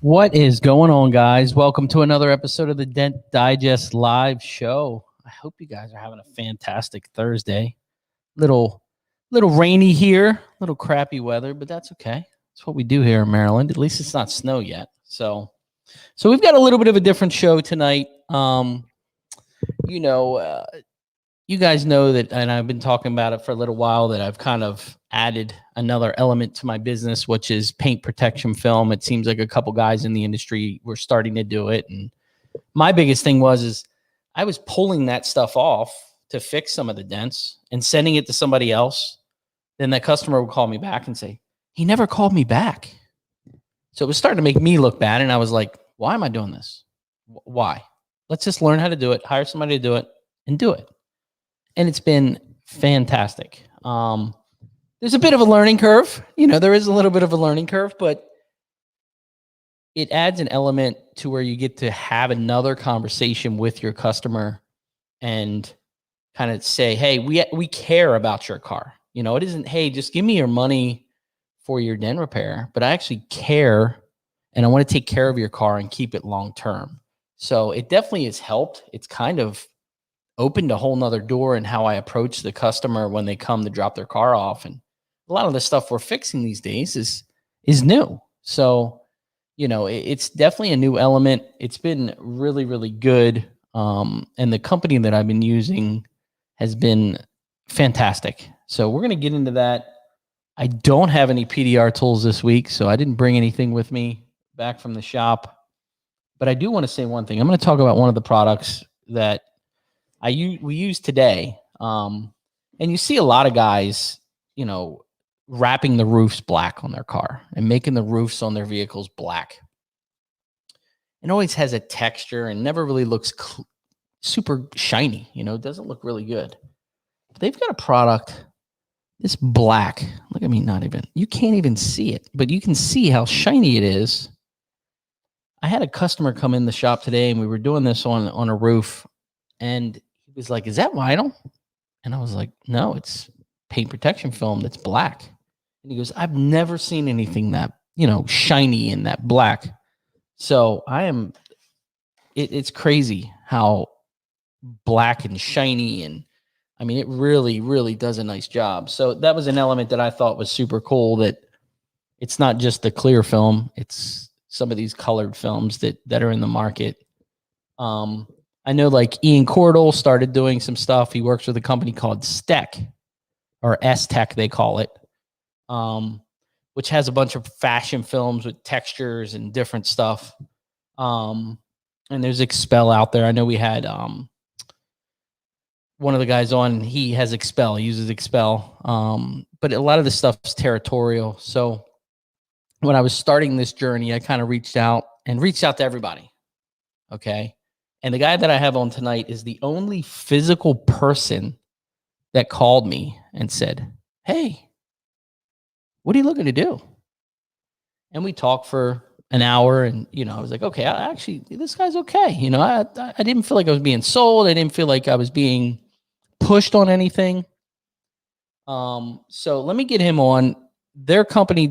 What is going on, guys? Welcome to another episode of the Dent Digest Live Show. I hope you guys are having a fantastic Thursday. Little rainy here, little crappy weather, but that's okay. That's what we do here in Maryland. At least it's not snow yet. So we've got a little bit of a different show tonight. You guys know that, and I've been talking about it for a little while, that I've kind of added another element to my business, which is paint protection film. It seems like a couple guys in the industry were starting to do it. And my biggest thing is I was pulling that stuff off to fix some of the dents and sending it to somebody else. Then that customer would call me back and say, he never called me back. So it was starting to make me look bad. And I was like, why am I doing this? Why? Let's just learn how to do it, hire somebody to do it, and do it. And it's been fantastic. There's a bit of a learning curve. There is a little bit of a learning curve, but it adds an element to where you get to have another conversation with your customer and kind of say, hey, we care about your car. It isn't, hey, just give me your money for your dent repair, but I actually care and I want to take care of your car and keep it long term. So it definitely has helped. It's kind of opened a whole nother door in how I approach the customer when they come to drop their car off. And a lot of the stuff we're fixing these days is new. So, it's definitely a new element. It's been really, really good. And the company that I've been using has been fantastic. So we're going to get into that. I don't have any PDR tools this week, so I didn't bring anything with me back from the shop. But I do want to say one thing. I'm going to talk about one of the products that we use today. And you see a lot of guys, wrapping the roofs black on their car and making the roofs on their vehicles black. It always has a texture and never really looks super shiny. It doesn't look really good. But they've got a product, this black. Look at me, you can't even see it, but you can see how shiny it is. I had a customer come in the shop today and we were doing this on a roof. And he was like, is that vinyl? And I was like, no, it's paint protection film that's black. And he goes, I've never seen anything that, shiny and that black. So it's crazy how black and shiny. And I mean, it really, really does a nice job. So that was an element that I thought was super cool, that it's not just the clear film. It's some of these colored films that are in the market. I know like Ian Cordell started doing some stuff. He works with a company called Stek, or S-Tech, they call it, which has a bunch of fashion films with textures and different stuff. And there's Expel out there. I know we had one of the guys on, he has Expel, he uses Expel. But a lot of this stuff is territorial. So when I was starting this journey, I kind of reached out to everybody. Okay. And the guy that I have on tonight is the only physical person that called me and said, hey, what are you looking to do? And we talked for an hour and, I was like, okay, this guy's okay. I didn't feel like I was being sold. I didn't feel like I was being pushed on anything. So let me get him on. Their company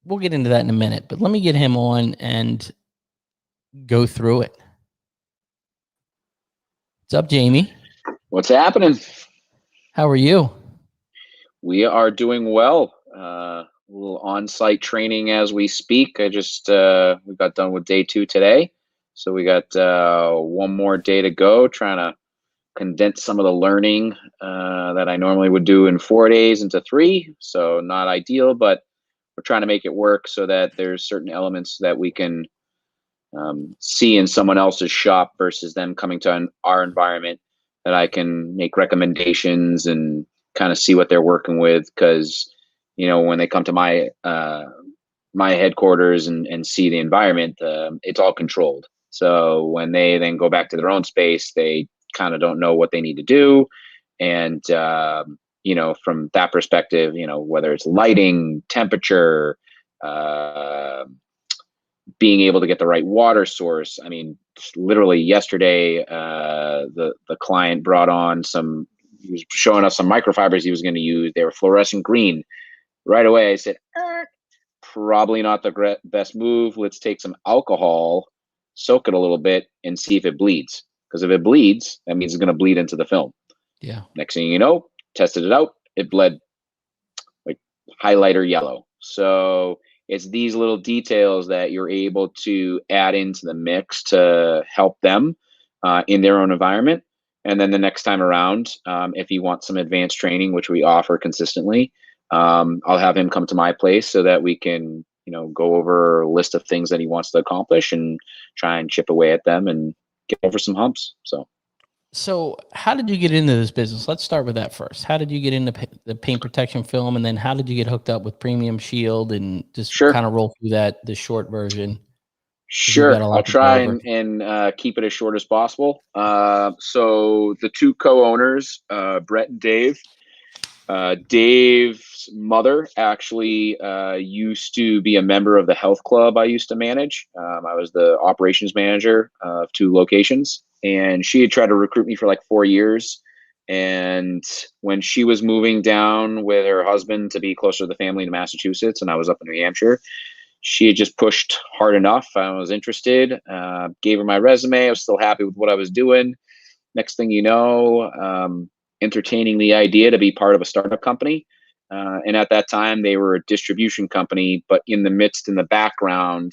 we'll get into that in a minute, but let me get him on and go through it. What's up, Jamie? What's happening? How are you? We are doing well. A little on-site training as we speak. We got done with day 2 today. So we got one more day to go, trying to condense some of the learning that I normally would do in 4 days into 3. So not ideal, but we're trying to make it work so that there's certain elements that we can see in someone else's shop versus them coming to our environment, that I can make recommendations and kind of see what they're working with. Because, when they come to my headquarters and see the environment, it's all controlled. So when they then go back to their own space, they kind of don't know what they need to do. And, from that perspective, whether it's lighting, temperature, being able to get the right water source. I mean, literally yesterday, the client brought on he was showing us some microfibers he was going to use. They were fluorescent green. Right away, I said, probably not the best move. Let's take some alcohol, soak it a little bit, and see if it bleeds. Because if it bleeds, that means it's going to bleed into the film. Yeah. Next thing you know, tested it out, it bled like highlighter yellow. So it's these little details that you're able to add into the mix to help them in their own environment. And then the next time around, if you want some advanced training, which we offer consistently, I'll have him come to my place so that we can, go over a list of things that he wants to accomplish and try and chip away at them and get over some humps. So how did you get into this business? Let's start with that first. How did you get into the paint protection film? And then how did you get hooked up with Premium Shield and just kind of roll through the short version? Sure. I'll try and keep it as short as possible. So the two co-owners, Brett and Dave, Dave's mother actually used to be a member of the health club I used to manage. I was the operations manager of 2 locations, and she had tried to recruit me for like 4 years. And when she was moving down with her husband to be closer to the family in Massachusetts, and I was up in New Hampshire, she had just pushed hard enough. I was interested, gave her my resume. I was still happy with what I was doing. Next thing you know, entertaining the idea to be part of a startup company. And at that time, they were a distribution company, but in the background,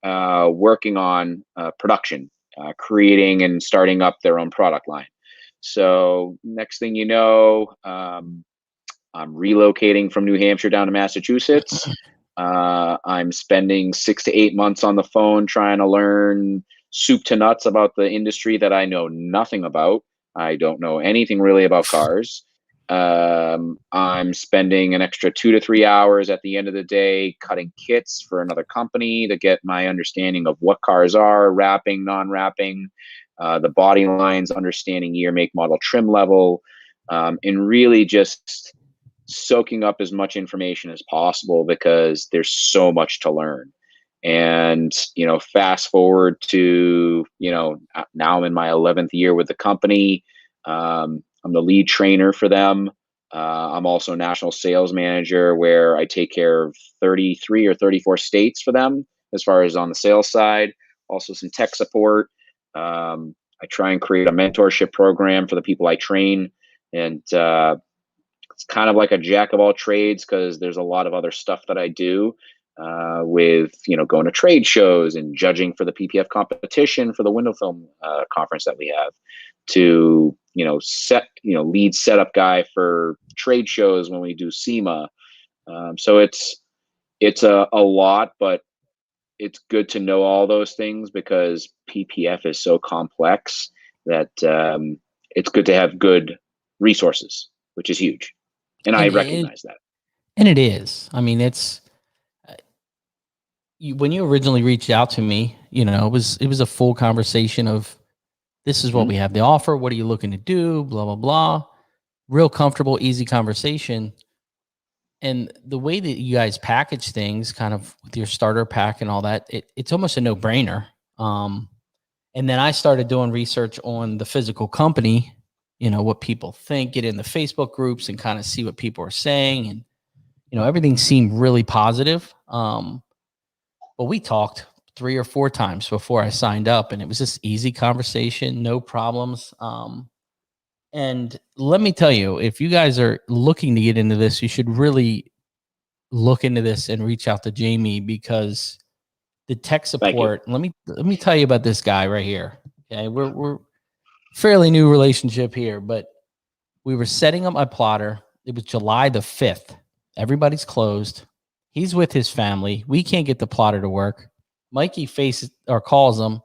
working on production, creating and starting up their own product line. So next thing you know, I'm relocating from New Hampshire down to Massachusetts. I'm spending 6 to 8 months on the phone trying to learn soup to nuts about the industry that I know nothing about. I don't know anything really about cars. I'm spending an extra 2 to 3 hours at the end of the day cutting kits for another company to get my understanding of what cars are, wrapping, non-wrapping, the body lines, understanding year, make, model, trim level, and really just soaking up as much information as possible because there's so much to learn. And, fast forward to, now I'm in my 11th year with the company. I'm the lead trainer for them. I'm also a national sales manager where I take care of 33 or 34 states for them as far as on the sales side, also some tech support. I try and create a mentorship program for the people I train. And it's kind of like a jack of all trades because there's a lot of other stuff that I do. With going to trade shows and judging for the PPF competition for the window film conference that we have, to lead setup guy for trade shows when we do SEMA. So it's a lot, but it's good to know all those things because PPF is so complex that it's good to have good resources, which is huge, and I recognize that. And it is. I mean, it's. When you originally reached out to me, it was a full conversation of this is what we have to offer. What are you looking to do? Blah, blah, blah. Real comfortable, easy conversation. And the way that you guys package things kind of with your starter pack and all that, it's almost a no-brainer. And then I started doing research on the physical company, what people think, get in the Facebook groups and kind of see what people are saying. And, everything seemed really positive. But we talked 3 or 4 times before I signed up, and it was just easy conversation, no problems. And let me tell you, if you guys are looking to get into this, you should really look into this and reach out to Jamie because the tech support. Let me tell you about this guy right here. Okay, we're fairly new relationship here, but we were setting up my plotter. It was July the 5th. Everybody's closed. He's with his family. We can't get the plotter to work. Mikey faces or calls him.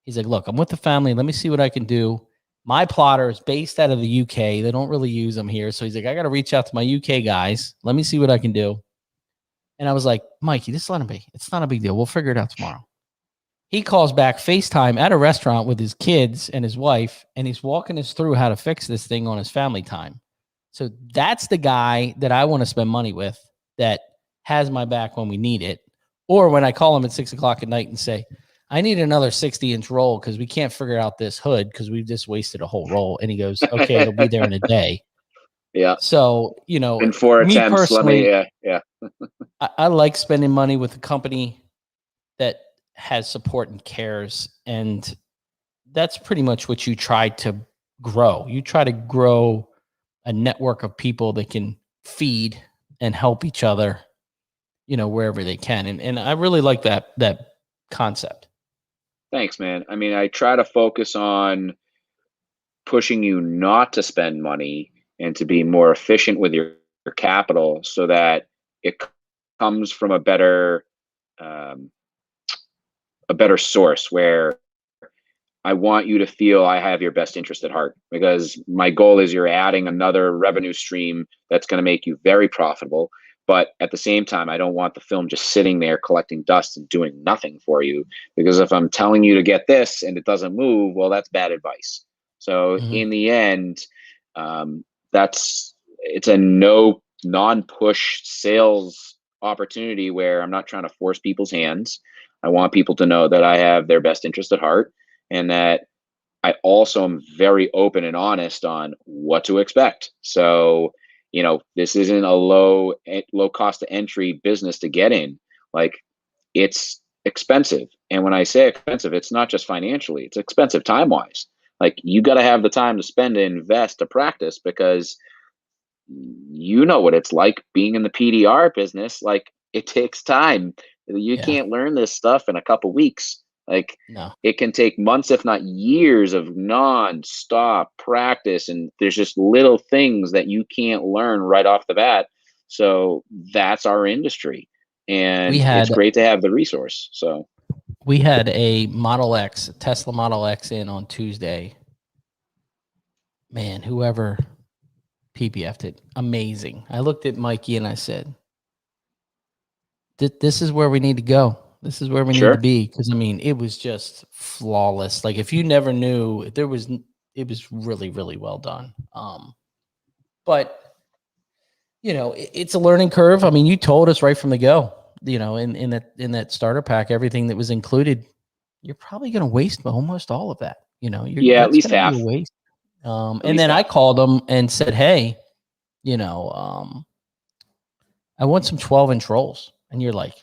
He's like, look, I'm with the family. Let me see what I can do. My plotter is based out of the UK. They don't really use them here. So he's like, I got to reach out to my UK guys. Let me see what I can do. And I was like, Mikey, just let him be. It's not a big deal. We'll figure it out tomorrow. He calls back FaceTime at a restaurant with his kids and his wife, and he's walking us through how to fix this thing on his family time. So that's the guy that I want to spend money with that has my back when we need it. Or when I call him at 6 o'clock at night and say, I need another 60-inch roll because we can't figure out this hood because we've just wasted a whole roll. And he goes, okay, it'll be there in a day. Yeah. So, In 4 me attempts, personally, yeah. I like spending money with a company that has support and cares. And that's pretty much what you try to grow. You try to grow a network of people that can feed and help each other, wherever they can. And I really like that concept. Thanks, man. I mean, I try to focus on pushing you not to spend money and to be more efficient with your capital so that it comes from um, a better source where I want you to feel I have your best interest at heart, because my goal is you're adding another revenue stream that's going to make you very profitable. But at the same time, I don't want the film just sitting there collecting dust and doing nothing for you. Because if I'm telling you to get this and it doesn't move, well, that's bad advice. So Mhm. in the end, it's a non-push sales opportunity where I'm not trying to force people's hands. I want people to know that I have their best interest at heart, and that I also am very open and honest on what to expect. So, this isn't a low cost to entry business to get in. Like, it's expensive. And when I say expensive, it's not just financially, it's expensive time wise. Like, you got to have the time to spend and invest to practice, because you know what it's like being in the PDR business. Like, it takes time. You Yeah. can't learn this stuff in a couple weeks. Like, No. it can take months, if not years, of non-stop practice. And there's just little things that you can't learn right off the bat. So that's our industry. We And it's had great to have the resource. So we had a Model X, Tesla Model X in on Tuesday. Man, whoever PPF'd it, amazing. I looked at Mikey and I said, this is where we need to go. This is where we need to sure. be. Because I mean, it was just flawless. Like, if you never knew, it was really, really well done. But it's a learning curve. I mean, you told us right from the go, in that starter pack, everything that was included, you're probably going to waste almost all of that. Yeah, at That's least going to be a half. waste. At And least then I half. called them and said, hey, you know, um, I want some 12-inch rolls. And you're like,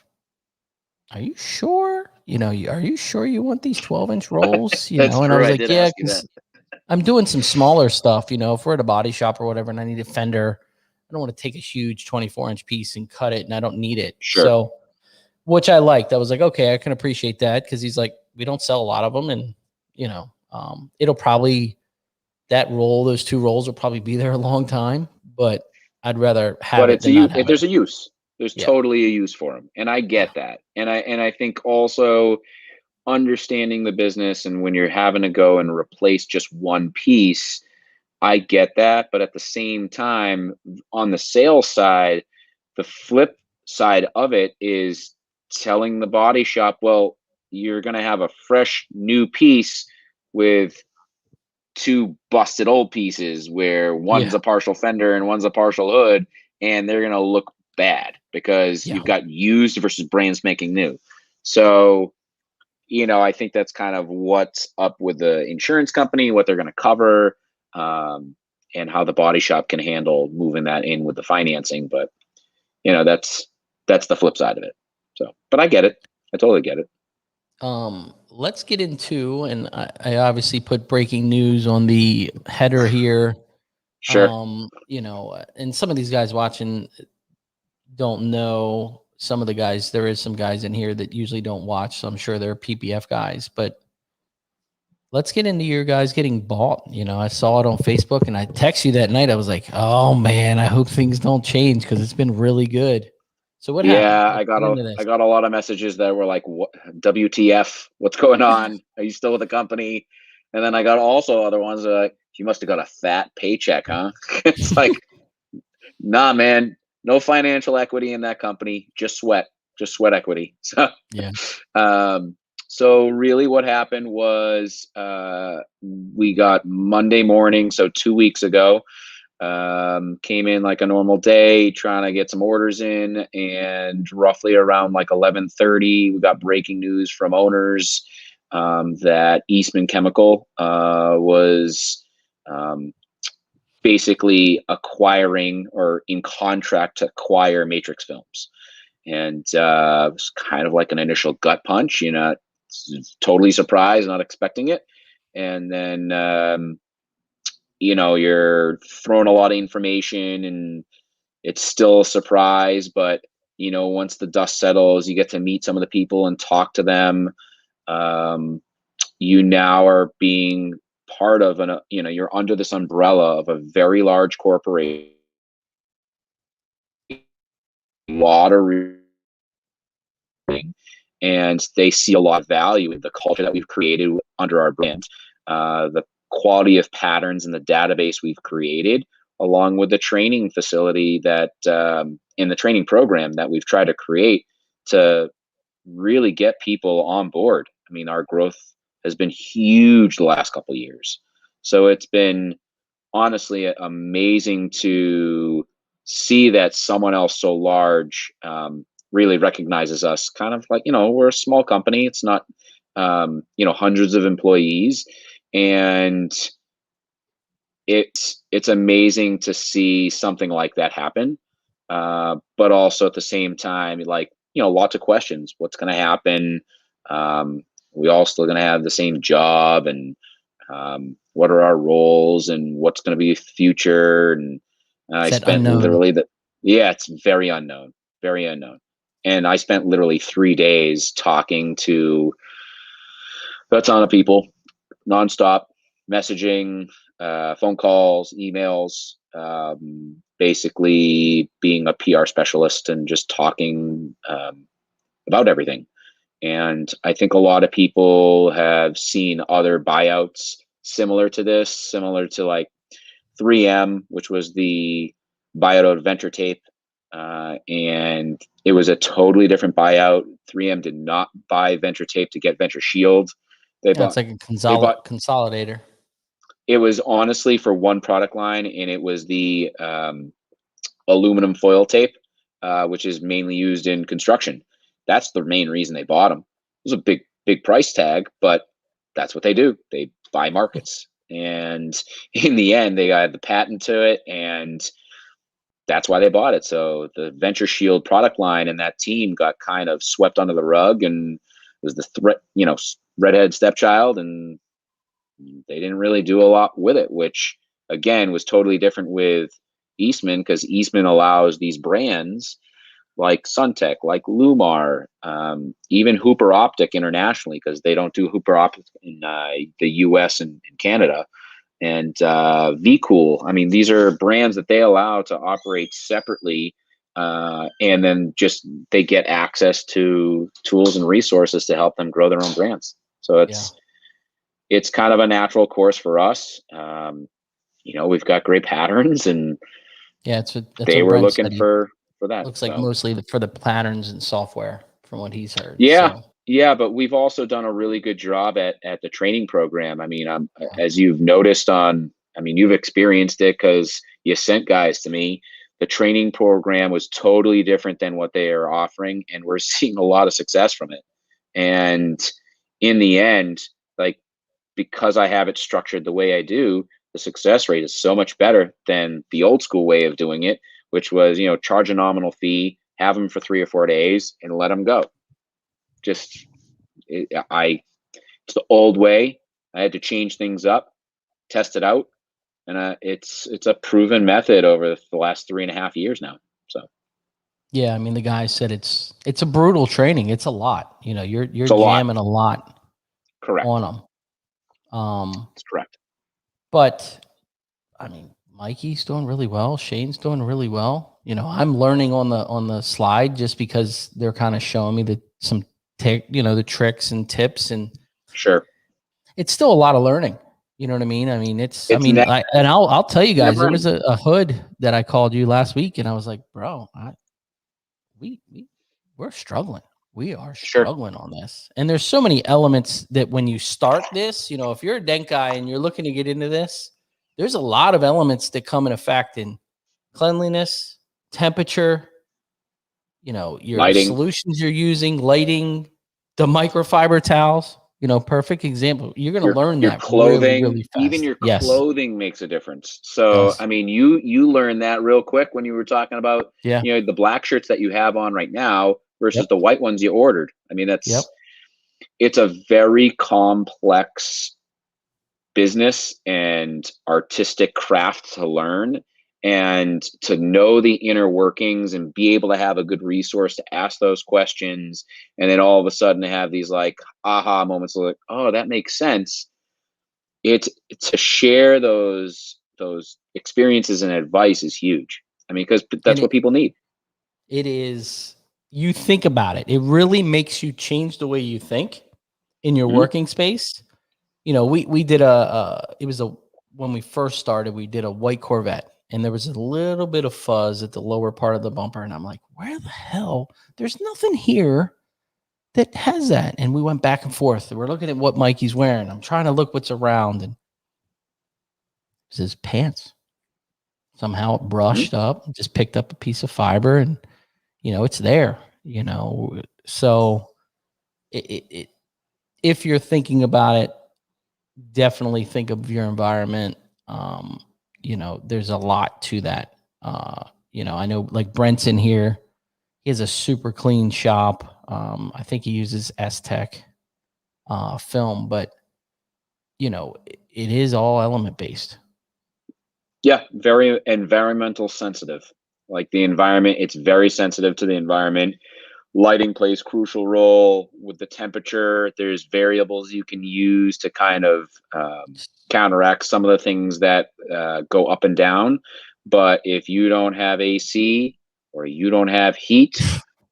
are you sure? Are you sure you want these 12-inch rolls? That's And I true. was I like, did yeah, ask you because that. I'm doing some smaller stuff, if we're at a body shop or whatever, and I need a fender, I don't want to take a huge 24-inch piece and cut it, and I don't need it. Sure. So, which I liked. I was like, okay, I can appreciate that, because he's like, we don't sell a lot of them, and it'll probably those 2 rolls will probably be there a long time, but I'd rather have But it than not have it. there's a use. There's Yeah, totally a use for them, and I yeah, get that. And I think also understanding the business, and when you're having to go and replace just one piece, I get that. But at the same time, on the sales side, the flip side of it is telling the body shop, well, you're going to have a fresh new piece with 2 busted old pieces, where one's yeah, a partial fender and one's a partial hood, and they're going to look bad because yeah. you've got used versus brand spanking new. So, I think that's kind of what's up with the insurance company, what they're going to cover, and how the body shop can handle moving that in with the financing. But that's the flip side of it. So, but I get it. I totally get it. Let's get into, and I obviously put breaking news on the header here. Sure. And some of these guys watching don't know. Some of the guys, there is some guys in here that usually don't watch, so I'm sure they're PPF guys. But let's get into your guys getting bought. I saw it on Facebook, and I texted you that night. I was like, oh man, I hope things don't change, because it's been really good. So what happened? Yeah, Let's get into I this. got a lot of messages that were like, "What, WTF? What's going on? Are you still with the company?" And then I got also other ones that are like, "You must have got a fat paycheck, huh?" It's like, nah, man, no financial equity in that company, just sweat equity. So, Yeah. um, so really, what happened was we got Monday morning, so 2 weeks ago. Came in like a normal day, trying to get some orders in, and roughly around like 11:30, we got breaking news from owners that Eastman Chemical was basically acquiring or in contract to acquire matrix films. And it was kind of like an initial gut punch, totally surprised, not expecting it. And then, you're throwing a lot of information and it's still a surprise. But, once the dust settles, you get to meet some of the people and talk to them. You now are being part of you're under this umbrella of a very large corporation, lot of and they see a lot of value in the culture that we've created under our brand, the quality of patterns and the database we've created, along with the training facility that in the training program that we've tried to create to really get people on board. I mean, our growth has been huge the last couple of years. So it's been honestly amazing to see that someone else so large really recognizes us. Kind of like, we're a small company. It's not, hundreds of employees. And it's amazing to see something like that happen. But also at the same time, like, lots of questions. What's going to happen? We all still going to have the same job, and what are our roles, and what's going to be the future? And I spent literally it's very unknown, very unknown. And I spent literally 3 days talking to a ton of people, nonstop, messaging, phone calls, emails, basically being a PR specialist and just talking about everything. And I think a lot of people have seen other buyouts similar to this, similar to like 3M, which was the buyout of Venture Tape. And it was a totally different buyout. 3M did not buy Venture Tape to get Venture Shield. It's like a consolidator. It was honestly for one product line, and it was the aluminum foil tape, which is mainly used in construction. That's the main reason they bought them. It was a big price tag, but that's what they do. They buy markets. And in the end, they got the patent to it, and that's why they bought it. So the Venture Shield product line and that team got kind of swept under the rug, and it was the redhead stepchild, and they didn't really do a lot with it, which again was totally different with Eastman, because Eastman allows these brands like Suntech, like Lumar, even Hooper Optic internationally, because they don't do Hooper Optic in the US and Canada, and VCool. I mean, these are brands that they allow to operate separately, and then just they get access to tools and resources to help them grow their own brands. So it's kind of a natural course for us. We've got great patterns, and they were looking for that. Looks like mostly for the patterns and software, from what he's heard. Yeah, but we've also done a really good job at the training program. I mean, as you've noticed you've experienced it because you sent guys to me. The training program was totally different than what they are offering, and we're seeing a lot of success from it. And in the end, like, because I have it structured the way I do, the success rate is so much better than the old school way of doing it, which was, charge a nominal fee, have them for 3 or 4 days, and let them go. It's the old way. I had to change things up, test it out, and it's a proven method over the last 3.5 years now. So yeah, I mean, the guy said it's a brutal training. It's a lot. You're jamming a lot. Correct. On them. That's correct. But I mean, Mikey's doing really well. Shane's doing really well. I'm learning on the slide just because they're kind of showing me the tricks and tips, and sure, it's still a lot of learning. You know what I mean? I'll tell you guys, there was a hood that I called you last week, and I was like, bro, we're struggling. We are struggling on this. And there's so many elements that when you start this, if you're a dent guy and you're looking to get into this, there's a lot of elements that come in effect in cleanliness, temperature, your lighting, solutions you're using, lighting, the microfiber towels. perfect example. You're going to Your learn your that really, clothing, really even fast. your Yes. clothing makes a difference. So, Yes. I mean, you learned that real quick when you were talking about, Yeah. the black shirts that you have on right now versus Yep. the white ones you ordered. I mean, Yep. it's a very complex business and artistic craft to learn, and to know the inner workings and be able to have a good resource to ask those questions, and then all of a sudden have these like aha moments like, oh, that makes sense. It's to share those experiences and advice is huge. I mean, because And that's what people need. it is, you think about it. It really makes you change the way you think in your Mhm. working space. We did it was when we first started, we did a white Corvette, and there was a little bit of fuzz at the lower part of the bumper. And I'm like, where the hell? There's nothing here that has that. And we went back and forth. We're looking at what Mikey's wearing. I'm trying to look what's around, and it's his pants. Somehow it Mhm. brushed up, just picked up a piece of fiber, and it's there. So it if you're thinking about it, definitely think of your environment. Um, there's a lot to that. I know like Brent's in here. He has a super clean shop. I think he uses S-Tech film, but it is all element based. Yeah, very environmental sensitive. Like the environment, it's very sensitive to the environment. Lighting plays crucial role with the temperature. There's variables you can use to kind of counteract some of the things that go up and down. But if you don't have AC or you don't have heat,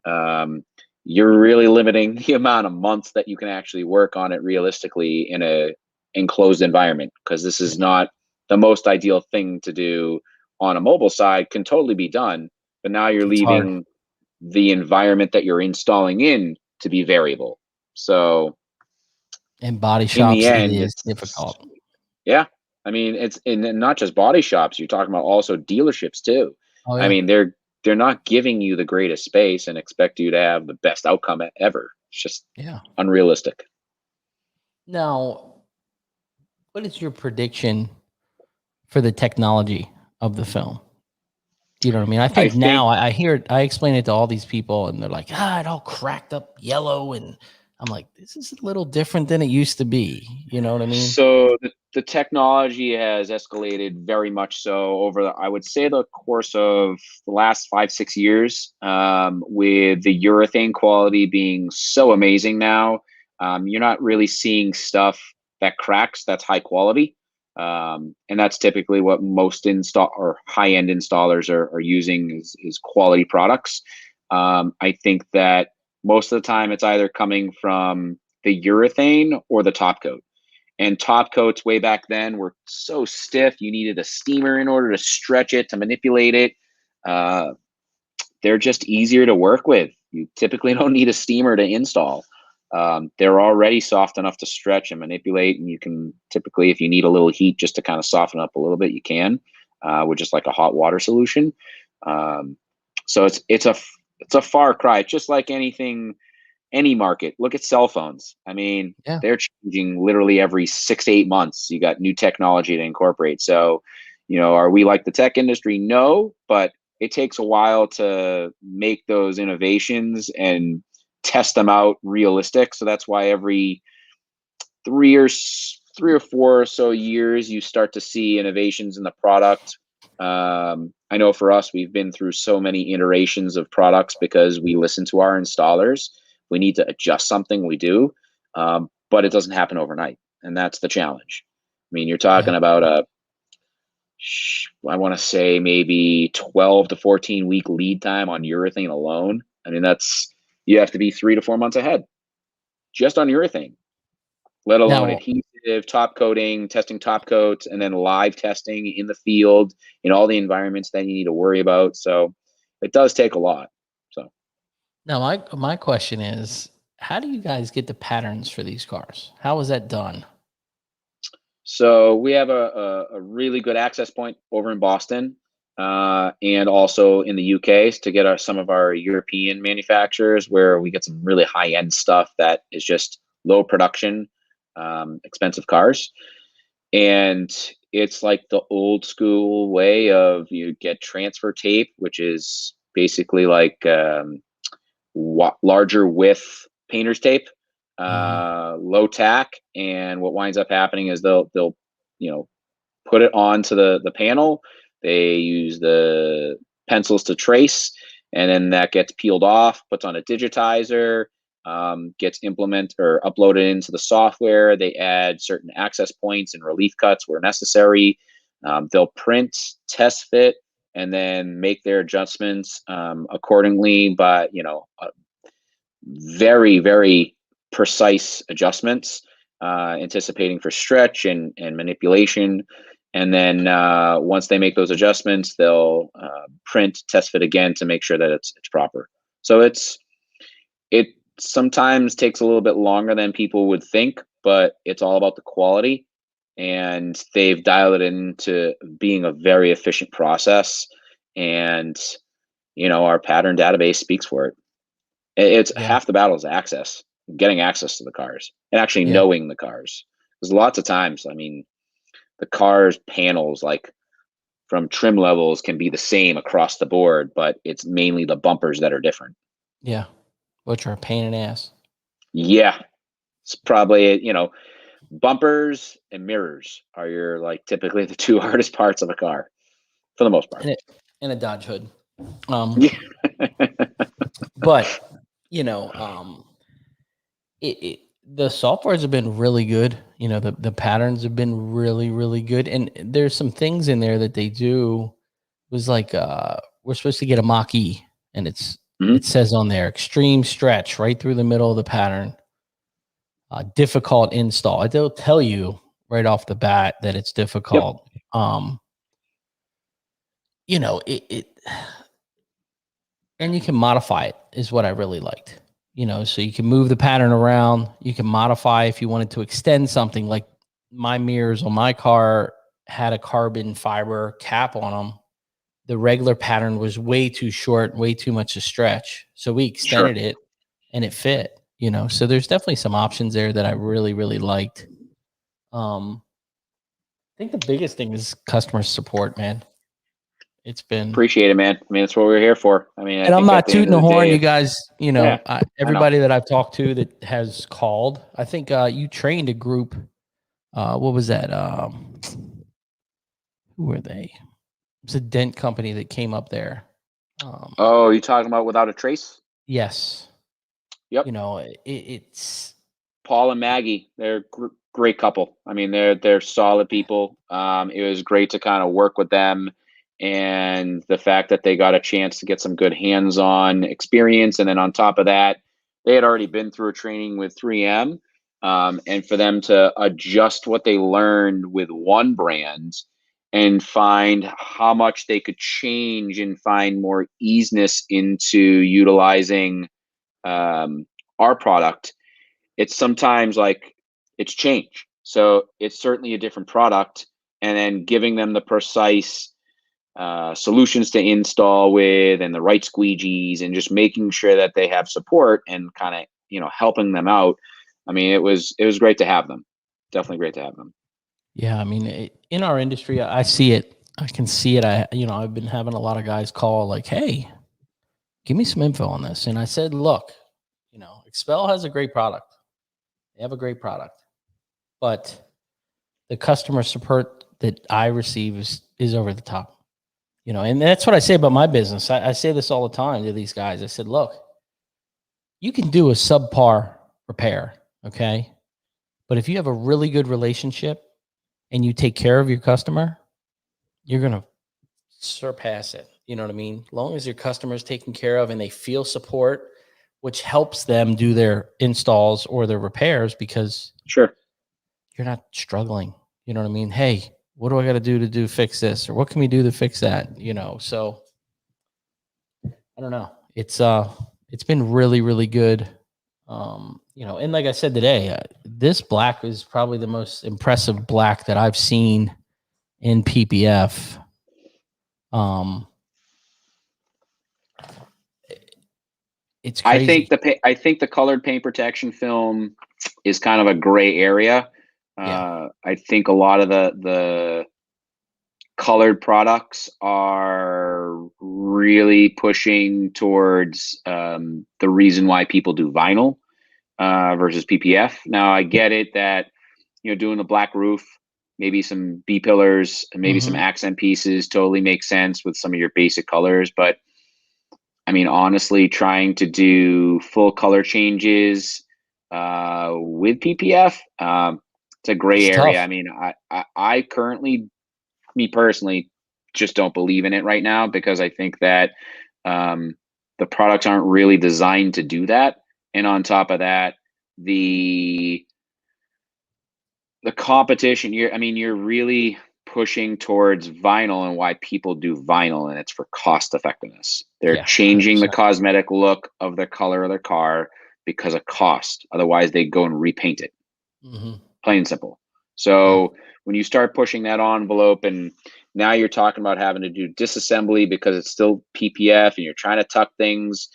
um, you're really limiting the amount of months that you can actually work on it realistically in a enclosed environment, because this is not the most ideal thing to do on a mobile side. Can totally be done, but now you're It's hard. leaving the environment that you're installing in to be variable. So In body in the shops, it end, is it's difficult. yeah. I mean, it's in not just body shops. You're talking about also dealerships too. Oh I yeah. mean, they're not giving you the greatest space and expect you to have the best outcome ever. It's just Yeah. unrealistic. Now, what is your prediction for the technology of the film? Do you know what I mean? I I think think now I hear it, I explain it to all these people, and they're like, it all cracked up yellow. And I'm like, this is a little different than it used to be. You know what I mean? so. The technology has escalated very much so over, I would say, the course of the last 5 6 years, with the urethane quality being so amazing now. You're not really seeing stuff that cracks that's high quality. And that's typically what most install or high end installers are using is quality products. I think that most of the time it's either coming from the urethane or the top coat. And top coats way back then were so stiff, you needed a steamer in order to stretch it, to manipulate it. Uh, they're just easier to work with. You typically don't need a steamer to install. They're already soft enough to stretch and manipulate, and you can typically, if you need a little heat just to kind of soften up a little bit, you can, with just like a hot water solution. Um, so it's a far cry. It's just like any market. Look at cell phones. I mean, Yeah. they're changing literally every 6 to 8 months. You got new technology to incorporate. So, are we like the tech industry? No, but it takes a while to make those innovations and test them out realistic. So that's why every 3 or 4 or so years, you start to see innovations in the product. I know for us, we've been through so many iterations of products because we listen to our installers. We need to adjust something, we do, but it doesn't happen overnight, and that's the challenge. I mean, you're Yeah. talking about I want to say maybe 12 to 14 week lead time on urethane alone. I mean, you have to be 3 to 4 months ahead just on urethane, let alone Now, adhesive, top coating, testing top coats, and then live testing in the field in all the environments that you need to worry about. So it does take a lot. So, my question is, how do you guys get the patterns for these cars? How is that done? so we have a really good access point over in Boston, and also in the UK to get some of our European manufacturers, where we get some really high end stuff that is just low production. expensive cars. And it's like the old school way of you get transfer tape, which is basically like larger width painter's tape, low tack. And what winds up happening is they'll put it onto the panel. They use the pencils to trace, and then that gets peeled off, puts on a digitizer, gets implemented or uploaded into the software. They add certain access points and relief cuts where necessary. They'll print, test fit, and then make their adjustments accordingly. But very, very precise adjustments, anticipating for stretch and manipulation. And then once they make those adjustments, they'll print, test fit again to make sure that it's proper. So it sometimes takes a little bit longer than people would think, but it's all about the quality. And they've dialed it into being a very efficient process. And our pattern database speaks for it. It's half the battle is access, getting access to the cars and actually knowing the cars. Because lots of times, I mean, the car's panels, like from trim levels, can be the same across the board, but it's mainly the bumpers that are different. Yeah. Which are a pain in the ass. Yeah. It's probably, bumpers and mirrors are your typically the two hardest parts of a car for the most part. And a Dodge hood. But the softwares have been really good. The patterns have been really, really good. And there's some things in there that they do. It was like we're supposed to get a Mach-E, and it says on there extreme stretch right through the middle of the pattern. Difficult install. They'll tell you right off the bat that it's difficult. Yep. And you can modify it is what I really liked. So you can move the pattern around. You can modify if you wanted to extend something. Like my mirrors on my car had a carbon fiber cap on them. The regular pattern was way too short, way too much to stretch. So we extended it and it fit, so there's definitely some options there that I really, really liked. I think the biggest thing is customer support, man. It's been appreciate it, man. I mean, that's what we're here for. I mean, and I'm not tooting the horn, you guys. Everybody that I've talked to that has called. I think you trained a group. What was that? Who were they? It's a dent company that came up there. You talking about Without a Trace? Yes. Yep. It's Paul and Maggie. They're great couple. I mean, they're solid people. It was great to kind of work with them. And the fact that they got a chance to get some good hands-on experience. And then on top of that, they had already been through a training with 3M. And for them to adjust what they learned with one brand and find how much they could change and find more easiness into utilizing our product, it's sometimes like it's change. So it's certainly a different product. And then giving them the precise solutions to install with and the right squeegees and just making sure that they have support and kind of helping them out. I mean, it was great to have them. Definitely great to have them. Yeah, I mean, in our industry, I see it. I can see it. I've been having a lot of guys call like, "Hey, give me some info on this." And I said, "Look, Expel has a great product. They have a great product, but the customer support that I receive is over the top." And that's what I say about my business. I say this all the time to these guys. I said, look, you can do a subpar repair, okay? But if you have a really good relationship and you take care of your customer, you're going to surpass it. You know what I mean? As long as your customer is taken care of and they feel support, which helps them do their installs or their repairs because you're not struggling. You know what I mean? Hey, what do I got to do fix this? Or what can we do to fix that? So I don't know. It's been really, really good. And like I said today, this black is probably the most impressive black that I've seen in PPF. It's crazy. I think the colored paint protection film is kind of a gray area. Yeah. I think a lot of the colored products are really pushing towards the reason why people do vinyl versus PPF. Now I get it that, you know, doing the black roof, maybe some B pillars and maybe some accent pieces totally makes sense with some of your basic colors. But I mean, honestly, trying to do full color changes with PPF, it's a gray It's area. I tough. mean, I currently, me personally, just don't believe in it right now because I think that the products aren't really designed to do that. And on top of that, the competition, you're really pushing towards vinyl, and why people do vinyl, and it's for cost effectiveness. They're Yeah. changing the 100%. cosmetic look of the color of their car because of cost. Otherwise, they go and repaint it. Plain and simple. Yeah. So when you start pushing that envelope, and now you're talking about having to do disassembly because it's still PPF and you're trying to tuck things,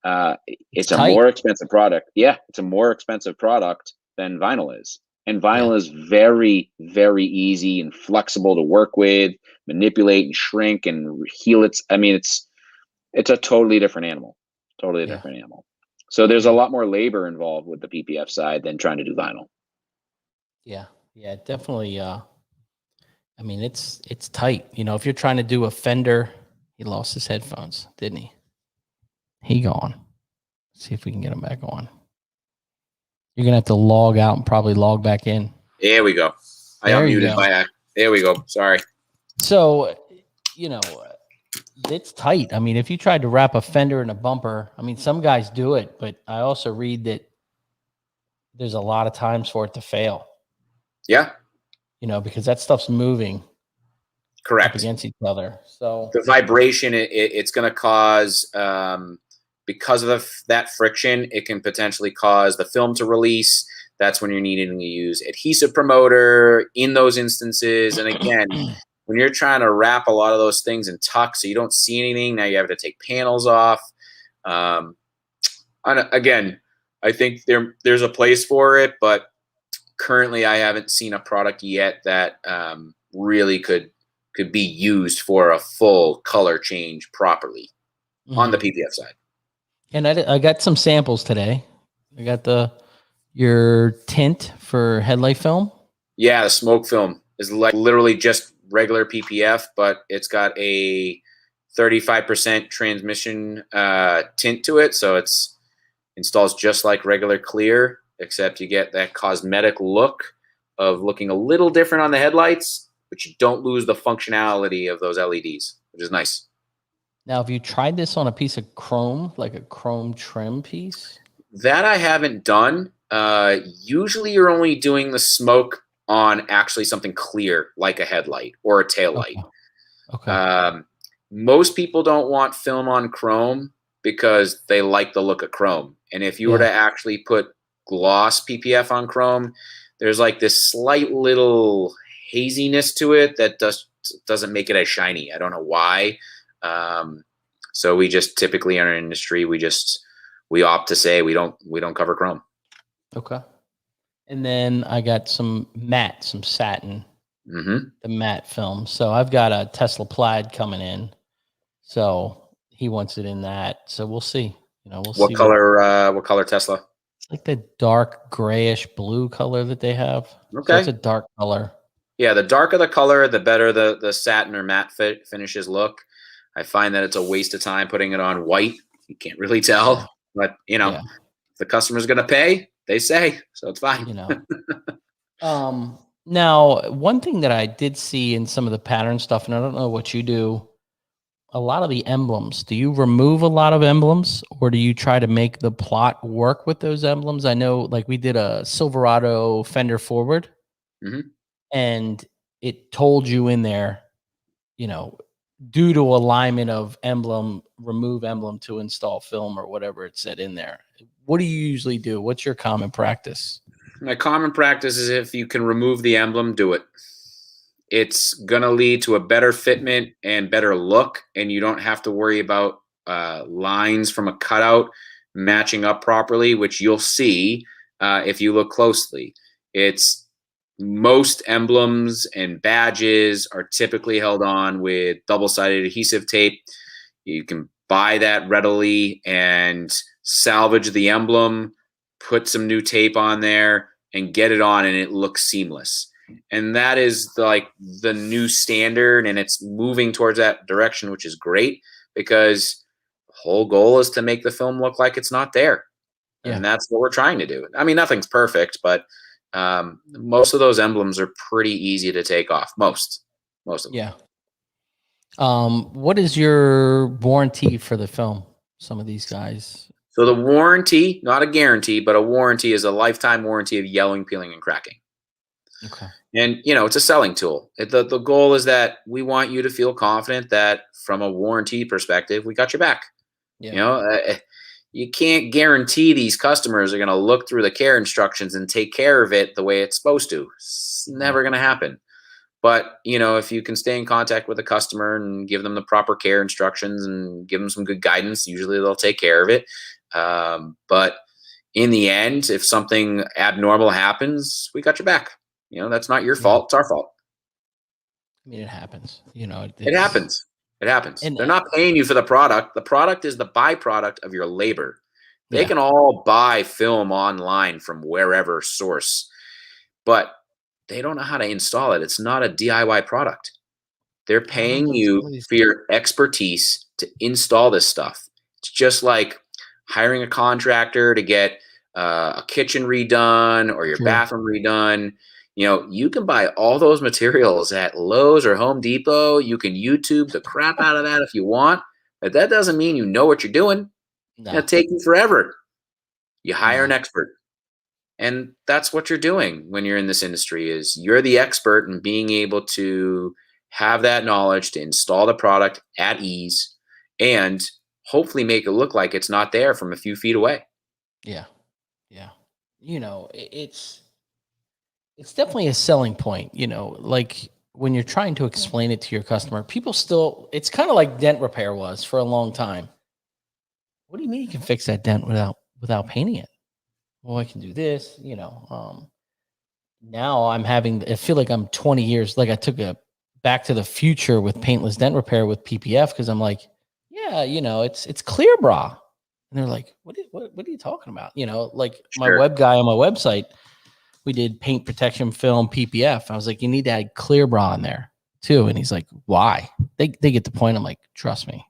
It's it's a tight. more expensive product. Yeah, it's a more expensive product than vinyl is. And Yeah. vinyl is very, very easy and flexible to work with, manipulate and shrink and heal. It's a totally different animal. Totally Yeah. different animal. So there's a Yeah. lot more labor involved with the PPF side than trying to do vinyl. Yeah. Yeah. Definitely. I mean, it's tight. You know, if you're trying to do a fender, he lost his headphones, didn't he? He gone. See if we can get him back on. You're gonna have to log out and probably log back in. There we go. I There you unmuted go. my act. There we go. Sorry. So, you know, it's tight. I mean, if you tried to wrap a fender in a bumper, I mean, some guys do it, but I also read that there's a lot of times for it to fail. Yeah, You know, because that stuff's moving up correct. against each other. So The vibration, it's going to cause, because of that friction, it can potentially cause the film to release. That's when you're needing to use adhesive promoter in those instances. And again, when you're trying to wrap a lot of those things in tuck so you don't see anything, now you have to take panels off. And again, I think there's a place for it, but currently I haven't seen a product yet that really could be used for a full color change properly on the PPF side. And I got some samples today. I got your tint for headlight film. Yeah, the smoke film is like literally just regular PPF, but it's got a 35% transmission tint to it. So it's installs just like regular clear, except you get that cosmetic look of looking a little different on the headlights, but you don't lose the functionality of those LEDs, which is nice. Now, have you tried this on a piece of chrome, like a chrome trim piece? That I haven't done. Usually you're only doing the smoke on actually something clear, like a headlight or a tail light. Okay. Most people don't want film on chrome because they like the look of chrome. And if you were to actually put gloss PPF on chrome, there's like this slight little haziness to it that doesn't make it as shiny. I don't know why. So we just typically in our industry, we opt to say we don't cover chrome. Okay. And then I got some matte, some satin, the matte film. So I've got a Tesla Plaid coming in. So he wants it in that. So we'll see. You know, we'll see. What color Tesla? It's like the dark grayish blue color that they have. Okay. So it's a dark color. Yeah, the darker the color, the better the satin or matte finishes look. I find that it's a waste of time putting it on white. You can't really tell, but you know, if the customer's going to pay, they say, so it's fine. You know. Now, one thing that I did see in some of the pattern stuff, and I don't know what you do, a lot of the emblems. Do you remove a lot of emblems, or do you try to make the plot work with those emblems? I know, like we did a Silverado fender forward, and it told you in there, you know, due to alignment of emblem, remove emblem to install film or whatever it said in there. What do you usually do? What's your common practice? My common practice is if you can remove the emblem, do it. It's going to lead to a better fitment and better look, and you don't have to worry about lines from a cutout matching up properly, which you'll see if you look closely. It's most emblems and badges are typically held on with double-sided adhesive tape. You can buy that readily and salvage the emblem, put some new tape on there, and get it on, and it looks seamless. And that is like the new standard, and it's moving towards that direction, which is great because the whole goal is to make the film look like it's not there. Yeah. And that's what we're trying to do. I mean, nothing's perfect, but most of those emblems are pretty easy to take off. Most of them. Yeah. What is your warranty for the film? Some of these guys. So the warranty, not a guarantee, but a warranty is a lifetime warranty of yellowing, peeling, and cracking. Okay. And, it's a selling tool. The goal is that we want you to feel confident that from a warranty perspective, we got your back. Yeah. You can't guarantee these customers are going to look through the care instructions and take care of it the way it's supposed to. It's never going to happen. But, if you can stay in contact with a customer and give them the proper care instructions and give them some good guidance, usually they'll take care of it. But in the end, if something abnormal happens, we got your back. That's not your fault. It's our fault. I mean, it happens. It happens. It happens. And they're not paying you for the product. The product is the byproduct of your labor. They can all buy film online from wherever source, but they don't know how to install it. It's not a DIY product. They're paying you for your expertise to install this stuff. It's just like hiring a contractor to get a kitchen redone or your bathroom redone. You can buy all those materials at Lowe's or Home Depot. You can YouTube the crap out of that if you want, but that doesn't mean you know what you're doing. No. It'll take you forever. You hire an expert. And that's what you're doing when you're in this industry is you're the expert in being able to have that knowledge to install the product at ease and hopefully make it look like it's not there from a few feet away. Yeah. Yeah. It's definitely a selling point, like when you're trying to explain it to your customer, people still, it's kind of like dent repair was for a long time. What do you mean you can fix that dent without painting it? Well, I can do this, now I feel like I'm 20 years, like I took a back to the future with paintless dent repair with PPF. Cause I'm like, yeah, it's clear bra. And they're like, what are you talking about? Like my web guy on my website, we did paint protection film PPF. I was like, you need to add clear bra in there too. And he's like, why? They get the point. I'm like, trust me.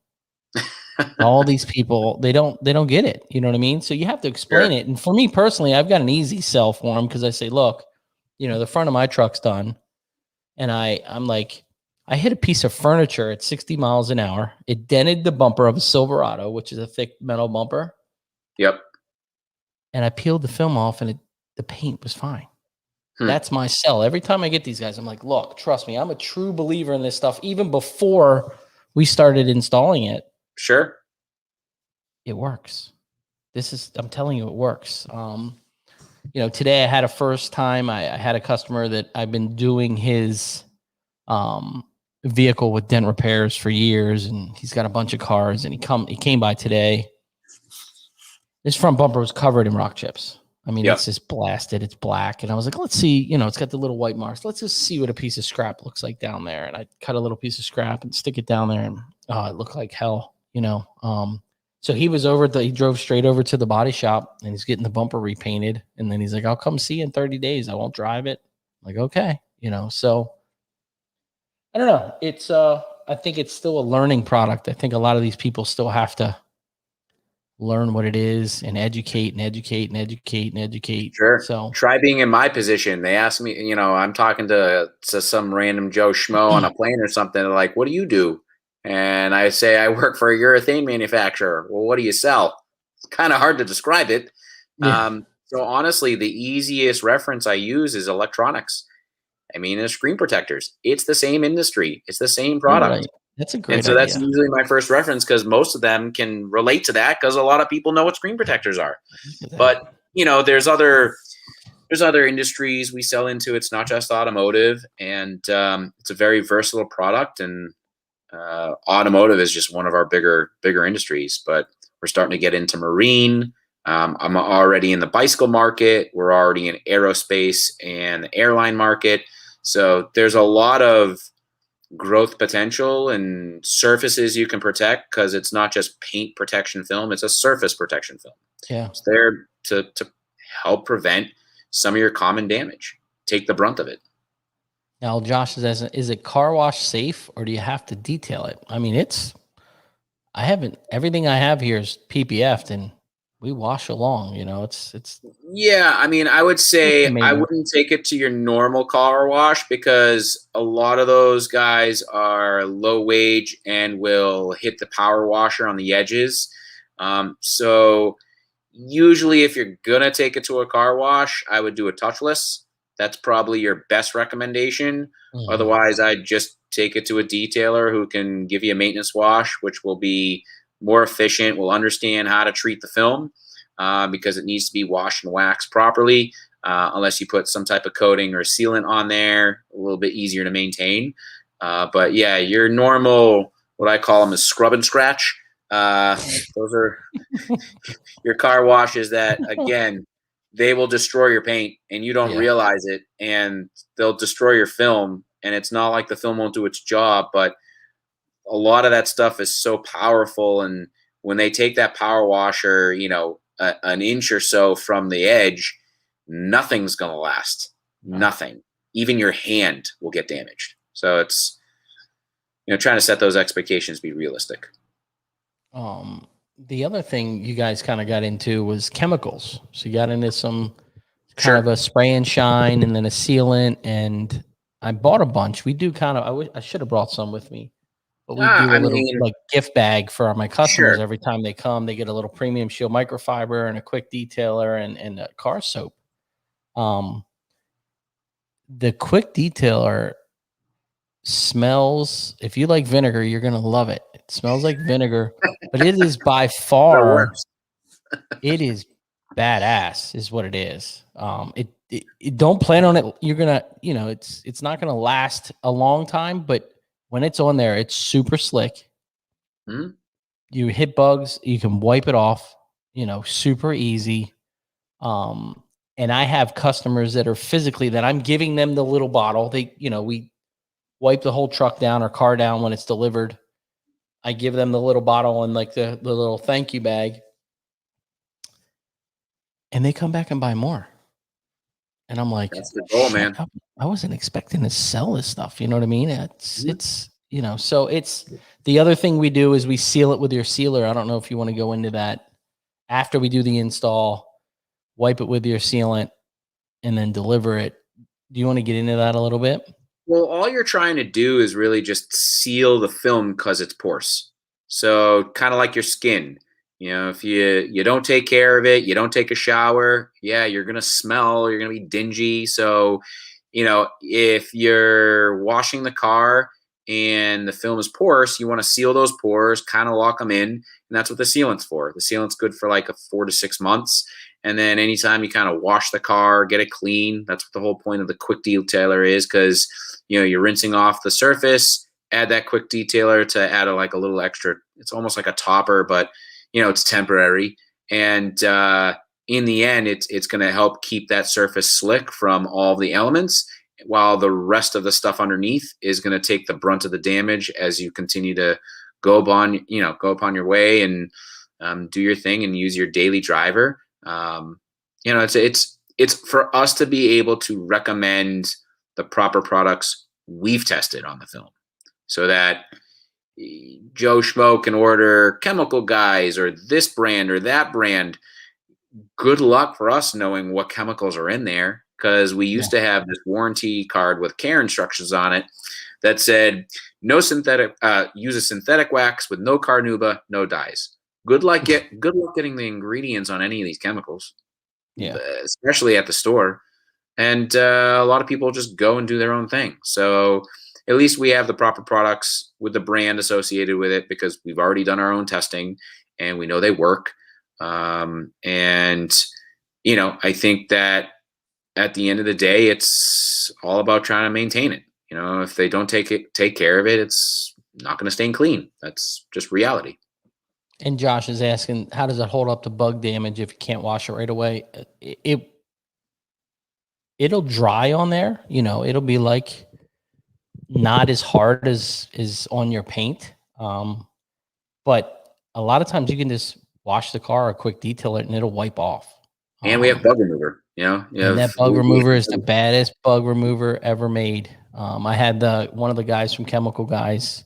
All these people, they don't get it. You know what I mean? So you have to explain it. And for me personally, I've got an easy sell for them because I say, look, the front of my truck's done. And I'm like, I hit a piece of furniture at 60 miles an hour. It dented the bumper of a Silverado, which is a thick metal bumper. Yep. And I peeled the film off and the paint was fine. That's my sell. Every time I get these guys, I'm like, look, trust me, I'm a true believer in this stuff. Even before we started installing it. Sure. It works. I'm telling you, it works. Today I had a first time, I had a customer that I've been doing his vehicle with dent repairs for years, and he's got a bunch of cars, and he came by today. His front bumper was covered in rock chips. I mean, It's just blasted. It's black. And I was like, let's see, it's got the little white marks. Let's just see what a piece of scrap looks like down there. And I cut a little piece of scrap and stick it down there, and it looked like hell, So he was he drove straight over to the body shop, and he's getting the bumper repainted. And then he's like, I'll come see you in 30 days. I won't drive it. I'm like, okay. So I don't know. It's, I think it's still a learning product. I think a lot of these people still have to learn what it is and educate and educate and educate and educate. Sure. So try being in my position. They ask me, I'm talking to some random Joe Schmo on a plane or something. They're like, what do you do? And I say, I work for a urethane manufacturer. Well, what do you sell? It's kind of hard to describe it. Yeah. So honestly, the easiest reference I use is electronics. I mean, it's screen protectors. It's the same industry. It's the same product. Right. That's a great idea. That's usually my first reference because most of them can relate to that because a lot of people know what screen protectors are. But, there's other industries we sell into. It's not just automotive, and it's a very versatile product. And automotive is just one of our bigger industries. But we're starting to get into marine. I'm already in the bicycle market. We're already in aerospace and the airline market. So there's a lot of growth potential and surfaces you can protect, because it's not just paint protection film, it's a surface protection film. Yeah. It's there to help prevent some of your common damage, take the brunt of it. Now, Josh says, is it car wash safe or do you have to detail it? I mean, everything I have here is PPF'd and we wash along, it's Yeah, I mean, I would say I maintenance. wouldn't take it to your normal car wash, because a lot of those guys are low wage and will hit the power washer on the edges. So usually if you're going to take it to a car wash, I would do a touchless. That's probably your best recommendation. Mhm. Otherwise, I'd just take it to a detailer who can give you a maintenance wash, which will be more efficient, will understand how to treat the film, because it needs to be washed and waxed properly, unless you put some type of coating or sealant on there, a little bit easier to maintain. But yeah, your normal, what I call them is scrub and scratch. Those are your car washes that, again, they will destroy your paint and you don't Yeah. realize it, and they'll destroy your film. And it's not like the film won't do its job, but a lot of that stuff is so powerful. And when they take that power washer, an inch or so from the edge, nothing's going to last. No. Nothing. Even your hand will get damaged. So it's, trying to set those expectations, be realistic. The other thing you guys kind of got into was chemicals. So you got into some kind Sure. of a spray and shine and then a sealant. And I bought a bunch. We do kind of, I should have brought some with me, but we do a I little mean, like gift bag for my customers. sure. Every time they come, they get a little premium shield microfiber and a quick detailer and a car soap. The quick detailer smells, if you like vinegar, you're going to love it. It smells like vinegar, but it is by The far, worst. it is badass is what it is. It don't plan on it. You're going to, it's not going to last a long time, but when it's on there, it's super slick. Hmm? You hit bugs, you can wipe it off, super easy. And I have customers that are physically that I'm giving them the little bottle. We wipe the whole truck down or car down when it's delivered. I give them the little bottle and like the little thank you bag. And they come back and buy more. And I'm like, That's the goal, shut man. up. I wasn't expecting to sell this stuff. You know what I mean? It's, so it's the other thing we do is we seal it with your sealer. I don't know if you want to go into that after we do the install, wipe it with your sealant and then deliver it. Do you want to get into that a little bit? Well, all you're trying to do is really just seal the film because it's porous. So kind of like your skin. If you don't take care of it, you don't take a shower, yeah, you're gonna smell, you're gonna be dingy. So, if you're washing the car and the film is porous, you want to seal those pores, kind of lock them in, and that's what the sealant's for. The sealant's good for like 4 to 6 months. And then anytime you kind of wash the car, get it clean, that's what the whole point of the quick detailer is, because you're rinsing off the surface, add that quick detailer to add a little extra. It's almost like a topper, but it's temporary. And in the end, it's going to help keep that surface slick from all the elements, while the rest of the stuff underneath is going to take the brunt of the damage as you continue to go upon your way and do your thing and use your daily driver. It's for us to be able to recommend the proper products we've tested on the film, so that Joe Schmo can order Chemical Guys or this brand or that brand. Good luck for us knowing what chemicals are in there, because we used to have this warranty card with care instructions on it that said no synthetic, use a synthetic wax with no carnauba, no dyes. Good luck getting the ingredients on any of these chemicals, Yeah. especially at the store. And a lot of people just go and do their own thing. So at least we have the proper products with the brand associated with it, because we've already done our own testing and we know they work. And I think that at the end of the day, it's all about trying to maintain it. If they don't take care of it, it's not going to stay clean. That's just reality. And Josh is asking, how does it hold up to bug damage if you can't wash it right away? It'll dry on there. It'll be like not as hard as is on your paint. But a lot of times you can just wash the car or quick detail it and it'll wipe off. And we have bug remover, And that bug remover is the baddest bug remover ever made. I had one of the guys from Chemical Guys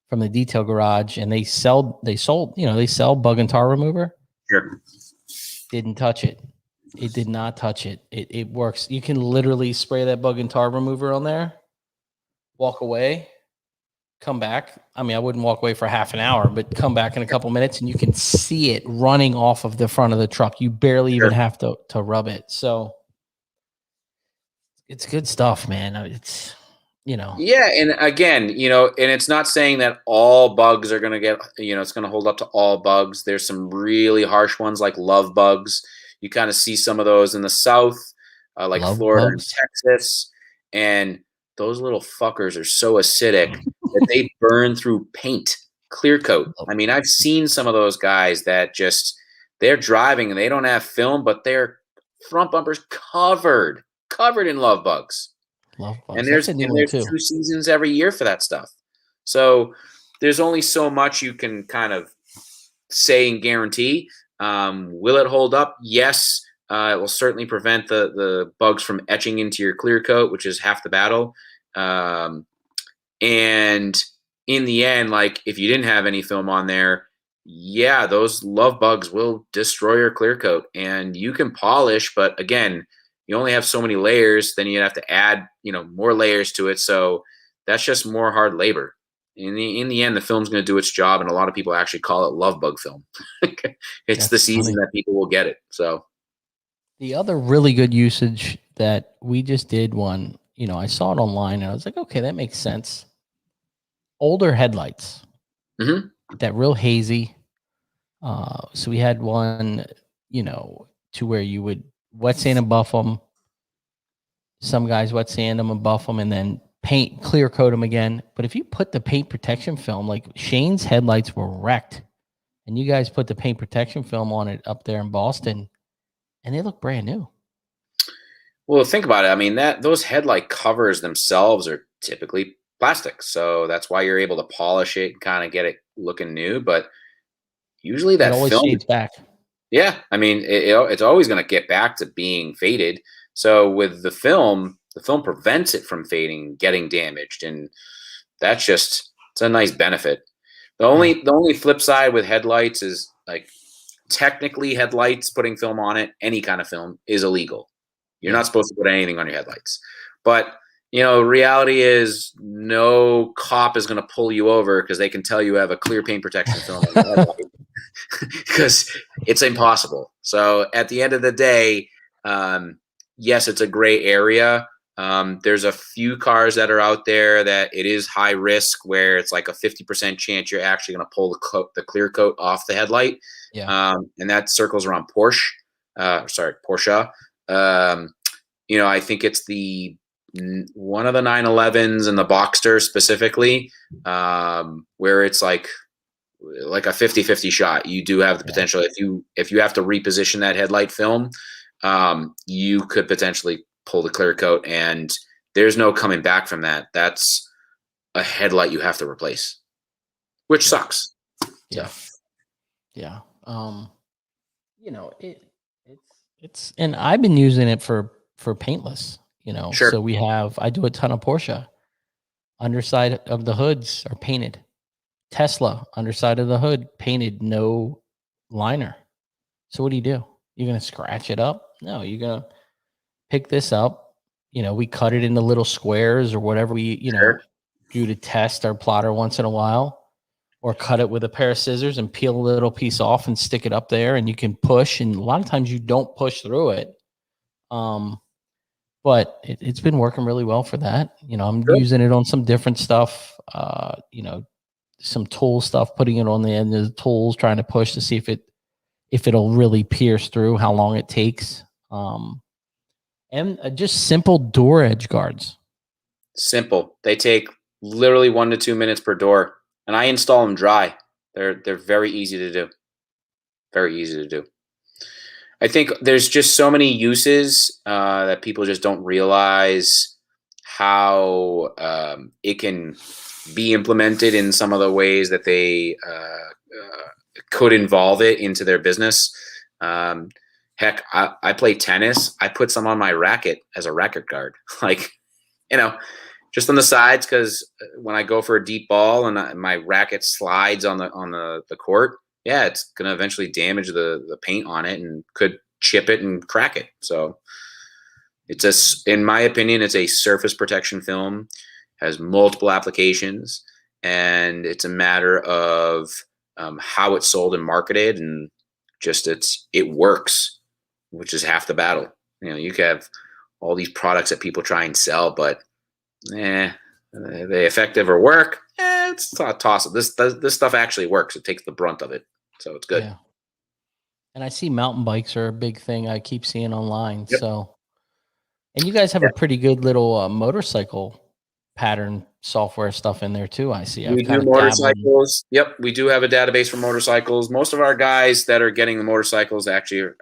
from the detail garage, and they sell bug and tar remover. Sure. Didn't touch it. It did not touch it. It works. You can literally spray that bug and tar remover on there, walk away, come back. I mean, I wouldn't walk away for half an hour, but come back in a couple minutes and you can see it running off of the front of the truck. You barely even have to rub it. So it's good stuff, man. It's, Yeah. And again, and it's not saying that all bugs are going to get, it's going to hold up to all bugs. There's some really harsh ones like love bugs. You kind of see some of those in the South, like love Florida bugs. And Texas. And those little fuckers are so acidic that they burn through paint, clear coat. I mean, I've seen some of those guys that they're driving and they don't have film, but their front bumper's covered in love bugs. Love bugs. And there's 2 seasons every year for that stuff. So there's only so much you can kind of say and guarantee. Will it hold up? Yes. It will certainly prevent the bugs from etching into your clear coat, which is half the battle. And in the end, like if you didn't have any film on there, yeah, those love bugs will destroy your clear coat. And you can polish, but again, you only have so many layers, then you have to add, more layers to it. So that's just more hard labor. In the end, the film's going to do its job, and a lot of people actually call it love bug film. It's that's the season funny. That people will get it. So the other really good usage that we just did one, I saw it online and I was like, okay, that makes sense. Older headlights, that real hazy. So we had one, to where you would wet sand and buff them. Some guys wet sand them and buff them and then paint, clear coat them again. But if you put the paint protection film, like Shane's headlights were wrecked, and you guys put the paint protection film on it up there in Boston, and they look brand new. Well, think about it. I mean, those headlight covers themselves are typically plastic, so that's why you're able to polish it and kind of get it looking new. But usually that always film shades back. Yeah, I mean, it's always going to get back to being faded. So with the film prevents it from fading, getting damaged, and it's a nice benefit. The only flip side with headlights is like technically headlights, putting film on it, any kind of film is illegal. You're not supposed to put anything on your headlights. But reality is no cop is going to pull you over because they can tell you have a clear paint protection film on your headlight. Because it's impossible. So at the end of the day, yes, it's a gray area. There's a few cars that are out there that it is high risk, where it's like a 50% chance you're actually going to pull the clear coat off the headlight. Yeah. And that circles around Porsche. I think it's one of the 911s and the Boxster specifically, where it's like a 50-50 shot. You do have the potential, if you have to reposition that headlight film, you could potentially pull the clear coat, and there's no coming back from that. That's a headlight you have to replace, which sucks. Yeah. Yeah. It's and I've been using it for Paintless, Sure. So I do a ton of Porsche. Underside of the hoods are painted. Tesla, underside of the hood, painted, no liner. So what do? You're going to scratch it up? No, you're going to pick this up. We cut it into little squares or whatever we, do to test our plotter once in a while, or cut it with a pair of scissors and peel a little piece off and stick it up there, and you can push. And a lot of times you don't push through it. But it's been working really well for that. I'm using it on some different stuff, some tool stuff, putting it on the end of the tools, trying to push to see if it'll really pierce through, how long it takes. And just simple door edge guards. Simple. They take literally 1 to 2 minutes per door, and I install them dry. They're very easy to do. Very easy to do. I think there's just so many uses that people just don't realize how it can be implemented in some of the ways that they could involve it into their business. Um, Heck, I play tennis. I put some on my racket as a racket guard, like, you know, just on the sides, because when I go for a deep ball and my racket slides on the court, yeah, it's gonna eventually damage the paint on it and could chip it and crack it. So in my opinion, it's a surface protection film, has multiple applications, and it's a matter of how it's sold and marketed, and just it works, which is half the battle. You know, you can have all these products that people try and sell, but are they effective or work? It's a toss. This stuff actually works. It takes the brunt of it, so it's good. Yeah. And I see mountain bikes are a big thing I keep seeing online. Yep. So, and you guys have a pretty good little motorcycle pattern software stuff in there too. I see. We do motorcycles. Yep, we do have a database for motorcycles. Most of our guys that are getting the motorcycles actually,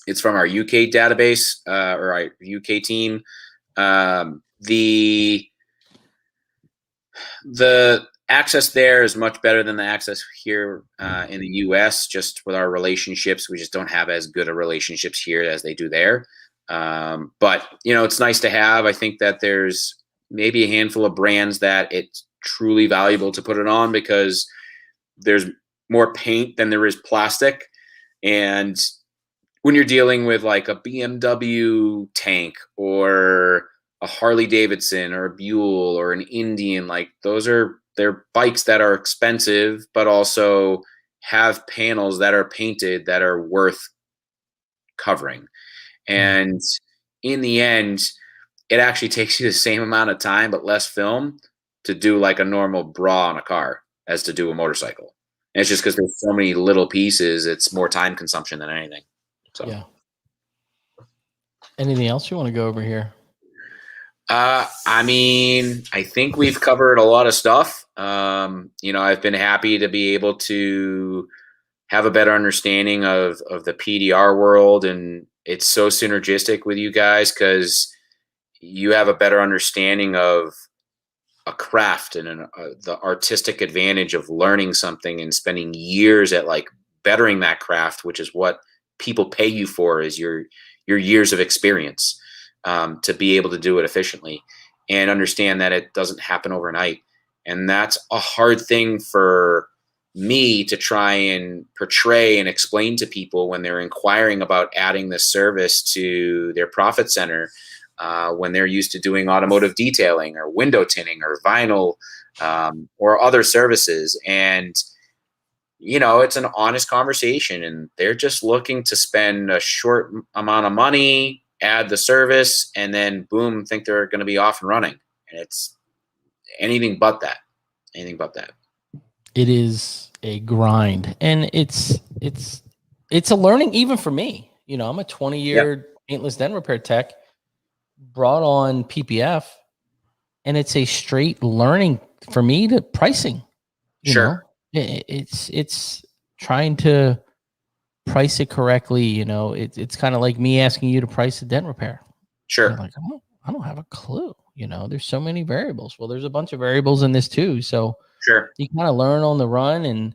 it's from our UK database or our UK team. The access there is much better than the access here in the US. Just with our relationships, we just don't have as good of relationships here as they do there. But it's nice to have. I think that there's maybe a handful of brands that it's truly valuable to put it on, because there's more paint than there is plastic. And when you're dealing with like a BMW tank or a Harley Davidson or a Buell or an Indian, like they're bikes that are expensive, but also have panels that are painted that are worth covering. And in the end, it actually takes you the same amount of time, but less film to do like a normal bra on a car as to do a motorcycle. And it's just because there's so many little pieces, it's more time consumption than anything. So, yeah. Anything else you want to go over here? I mean, I think we've covered a lot of stuff. I've been happy to be able to have a better understanding of the PDR world, and it's so synergistic with you guys because you have a better understanding of a craft and the artistic advantage of learning something and spending years at like bettering that craft, which is what people pay you for, is your years of experience to be able to do it efficiently and understand that it doesn't happen overnight. And that's a hard thing for me to try and portray and explain to people when they're inquiring about adding this service to their profit center, when they're used to doing automotive detailing or window tinting or vinyl or other services. And it's an honest conversation, and they're just looking to spend a short amount of money, add the service, and then boom, think they're going to be off and running. And it's anything but that. Anything but that. It is a grind, and it's a learning even for me. I'm a 20-year paintless dent repair tech, brought on PPF, and it's a straight learning for me to pricing. Sure. It's trying to price it correctly. It's kind of like me asking you to price a dent repair. Sure. Like, I don't have a clue. There's so many variables. Well, there's a bunch of variables in this too. So sure, you kind of learn on the run and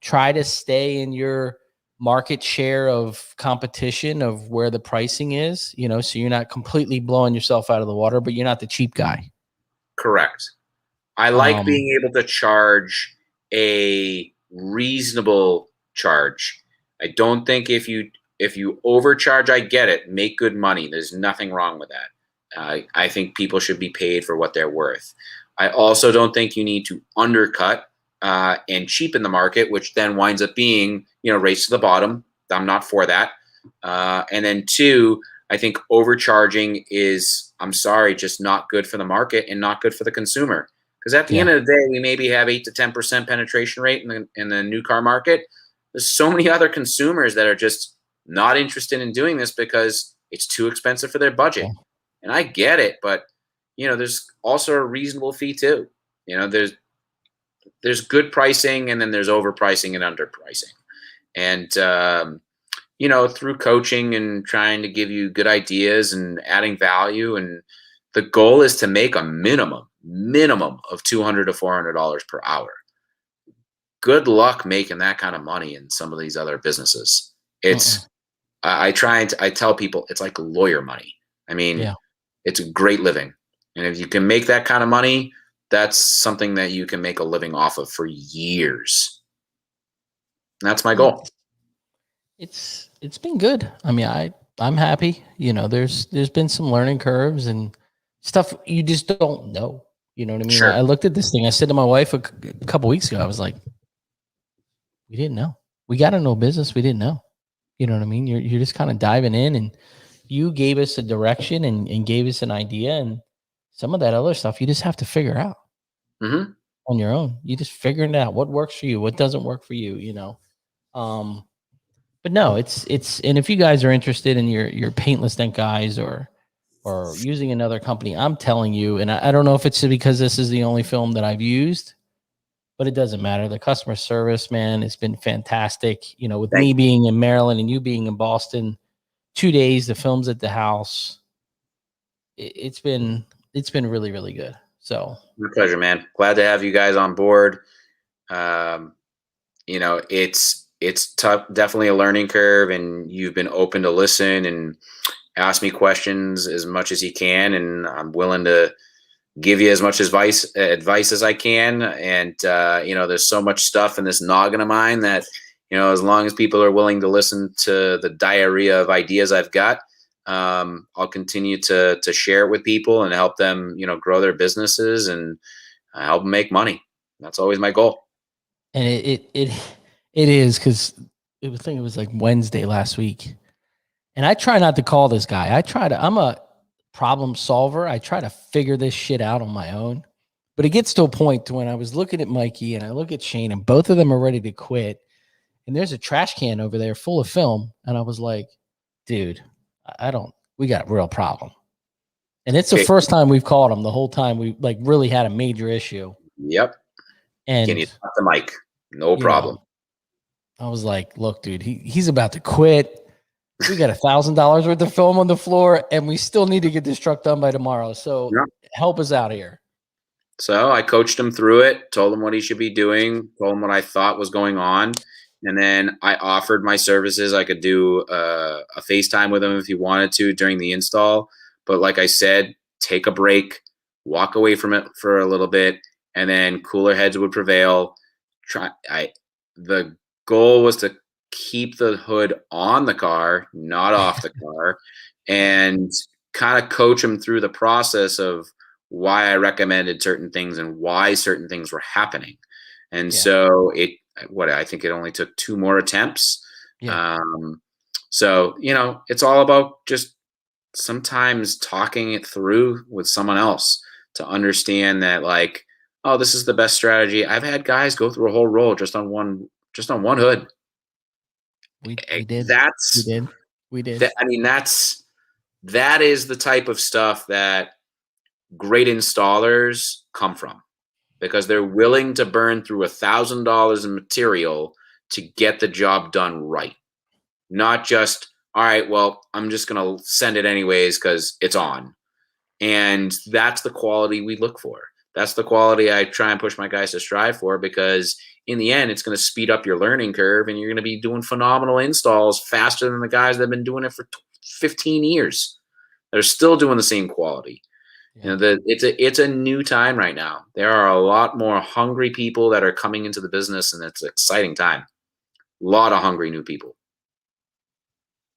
try to stay in your market share of competition of where the pricing is, so you're not completely blowing yourself out of the water, but you're not the cheap guy. Correct. I like being able to charge a reasonable charge. I don't think if you overcharge, I get it, make good money. There's nothing wrong with that. I think people should be paid for what they're worth. I also don't think you need to undercut and cheapen the market, which then winds up being, race to the bottom. I'm not for that. And then two, I think overcharging is, I'm sorry, just not good for the market and not good for the consumer. Because at the end of the day, we maybe have 8 to 10% penetration rate in the new car market. There's so many other consumers that are just not interested in doing this because it's too expensive for their budget. Yeah. And I get it, but there's also a reasonable fee too. there's good pricing and then there's overpricing and underpricing. And, through coaching and trying to give you good ideas and adding value. And the goal is to make a minimum of $200 to $400 per hour. Good luck making that kind of money in some of these other businesses. It's, I tell people it's like lawyer money. I mean, Yeah. it's a great living. And if you can make that kind of money, that's something that you can make a living off of for years. And that's my goal. It's been good. I mean, I'm happy. There's been some learning curves and stuff you just don't know. You know what I mean? Sure. I looked at this thing. I said to my wife a couple weeks ago, I was like, we didn't know. We got to know business. We didn't know. You know what I mean? You're just kind of diving in, and you gave us a direction and gave us an idea, and some of that other stuff you just have to figure out on your own. You just figuring it out what works for you, what doesn't work for you. But no, it's and if you guys are interested in your Paintless Dent guys or using another company, I'm telling you, and I don't know if it's because this is the only film that I've used, but it doesn't matter. The customer service, man, it's been fantastic. With me being in Maryland and you being in Boston, 2 days, the film's at the house. It's been really, really good. So my pleasure, man. Glad to have you guys on board. It's tough, definitely a learning curve, and you've been open to listen and ask me questions as much as you can, and I'm willing to give you as much advice as I can. And there's so much stuff in this noggin of mine that as long as people are willing to listen to the diarrhea of ideas I've got, I'll continue to share it with people and help them grow their businesses and help them make money. That's always my goal. And it is, because I think it was like Wednesday last week, and I try not to call this guy. I'm a problem solver. I try to figure this shit out on my own, but it gets to a point to when I was looking at Mikey and I look at Shane, and both of them are ready to quit, and there's a trash can over there full of film, and I was like, dude, we got a real problem. And it's the first time we've called him. The whole time we really had a major issue. Yep. And can you talk to Mike? No problem. I was like, look, dude, he's about to quit. We got $1,000 worth of film on the floor, and we still need to get this truck done by tomorrow. So help us out here. So I coached him through it, told him what he should be doing, told him what I thought was going on. And then I offered my services. I could do a FaceTime with him if he wanted to during the install. But like I said, take a break, walk away from it for a little bit, and then cooler heads would prevail. The goal was to keep the hood on the car, not off the car, and kind of coach him through the process of why I recommended certain things and why certain things were happening. And so I think it only took 2 more attempts. So, it's all about just sometimes talking it through with someone else to understand that, like, oh, this is the best strategy. I've had guys go through a whole roll just on one hood. We did. We did. That is the type of stuff that great installers come from, because they're willing to burn through $1,000 in material to get the job done right. Not just, all right, well, I'm just going to send it anyways because it's on. And that's the quality we look for. That's the quality I try and push my guys to strive for, because in the end, it's going to speed up your learning curve, and you're going to be doing phenomenal installs faster than the guys that have been doing it for 15 years. They're still doing the same quality. It's a new time right now. There are a lot more hungry people that are coming into the business, and it's an exciting time. A lot of hungry new people.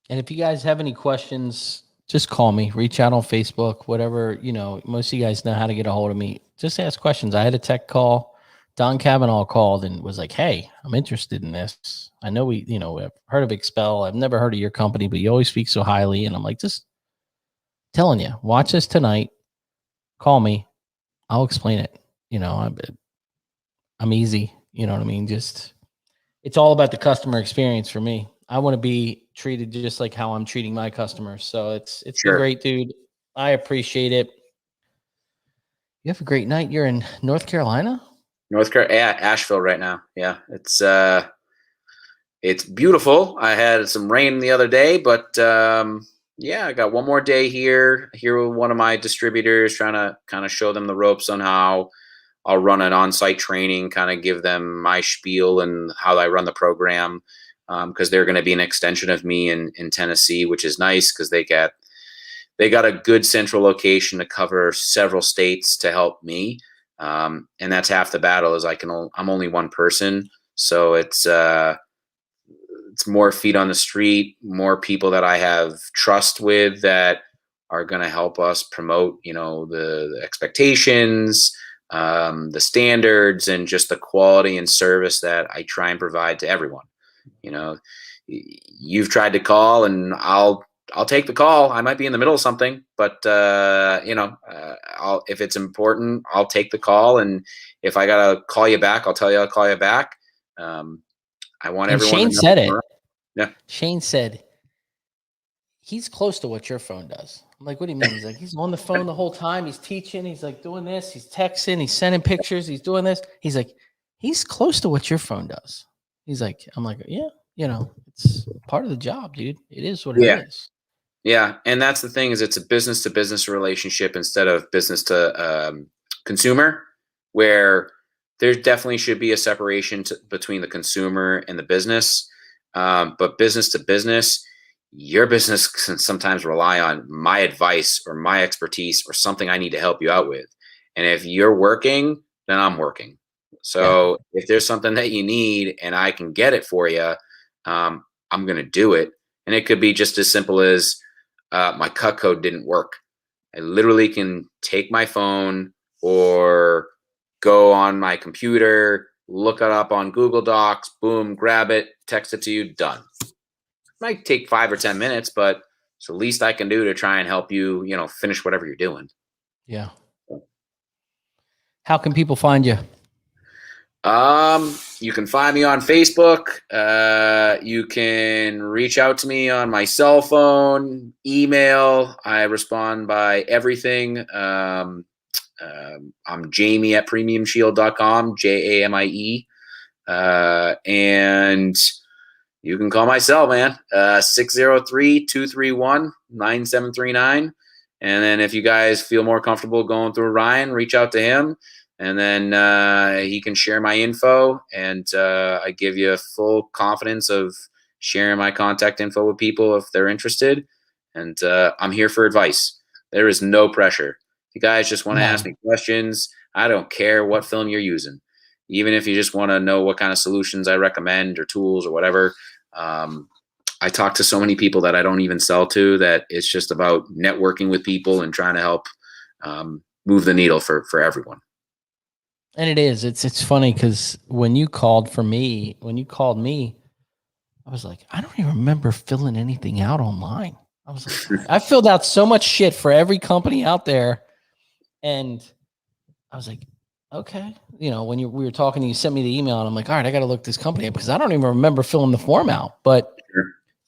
And if you guys have any questions, just call me, reach out on Facebook, whatever. Most of you guys know how to get a hold of me. Just ask questions. I had a tech call. Don Cavanaugh called and was like, hey, I'm interested in this. I know I've heard of Expel. I've never heard of your company, but you always speak so highly. And I'm like, just telling you, watch this tonight. Call me. I'll explain it. I'm easy. You know what I mean? Just, it's all about the customer experience for me. I want to be treated just like how I'm treating my customers. So it's been great, dude. I appreciate it. You have a great night. You're in North Carolina? North Carolina, yeah, Asheville right now. Yeah, it's beautiful. I had some rain the other day, but yeah, I got one more day here with one of my distributors, trying to kind of show them the ropes on how I'll run an on-site training, kind of give them my spiel and how I run the program, because they're going to be an extension of me in Tennessee, which is nice because they got a good central location to cover several states to help me, and that's half the battle. Is I'm only one person, so it's more feet on the street, more people that I have trust with that are going to help us promote, the expectations, the standards, and just the quality and service that I try and provide to everyone. You've tried to call, and I'll take the call. I might be in the middle of something, but if it's important, I'll take the call. And if I gotta call you back, I'll tell you I'll call you back. I want everyone. Shane said it. Yeah. Shane said he's close to what your phone does. I'm like, what do you mean? He's like, he's on the phone the whole time. He's teaching. He's like doing this. He's texting. He's sending pictures. He's doing this. He's like, he's close to what your phone does. He's like, I'm like, yeah, it's part of the job, dude. It is what it is. Yeah. And that's the thing, is it's a business to business relationship instead of business to consumer, where there definitely should be a separation between the consumer and the business. But business to business, your business can sometimes rely on my advice or my expertise or something I need to help you out with. And if you're working, then I'm working. So if there's something that you need and I can get it for you, I'm going to do it. And it could be just as simple as my cut code didn't work. I literally can take my phone or go on my computer, look it up on Google Docs, boom, grab it, text it to you, done. Might take 5 or 10 minutes, but it's the least I can do to try and help you, finish whatever you're doing. Yeah. How can people find you? You can find me on Facebook. You can reach out to me on my cell phone, email. I respond by everything. I'm Jamie at premiumshield.com, JAMIE. And you can call my cell, man, 603-231-9739. And then if you guys feel more comfortable going through Ryan, reach out to him. And then he can share my info, and I give you full confidence of sharing my contact info with people if they're interested. And I'm here for advice. There is no pressure. If you guys just want to ask me questions, I don't care what film you're using. Even if you just want to know what kind of solutions I recommend or tools or whatever. I talk to so many people that I don't even sell to, that it's just about networking with people and trying to help move the needle for everyone. And it is. It's funny because when you called me, I was like, I don't even remember filling anything out online. I was like, I filled out so much shit for every company out there. And I was like, okay. When we were talking, you sent me the email and I'm like, all right, I got to look this company up because I don't even remember filling the form out. But,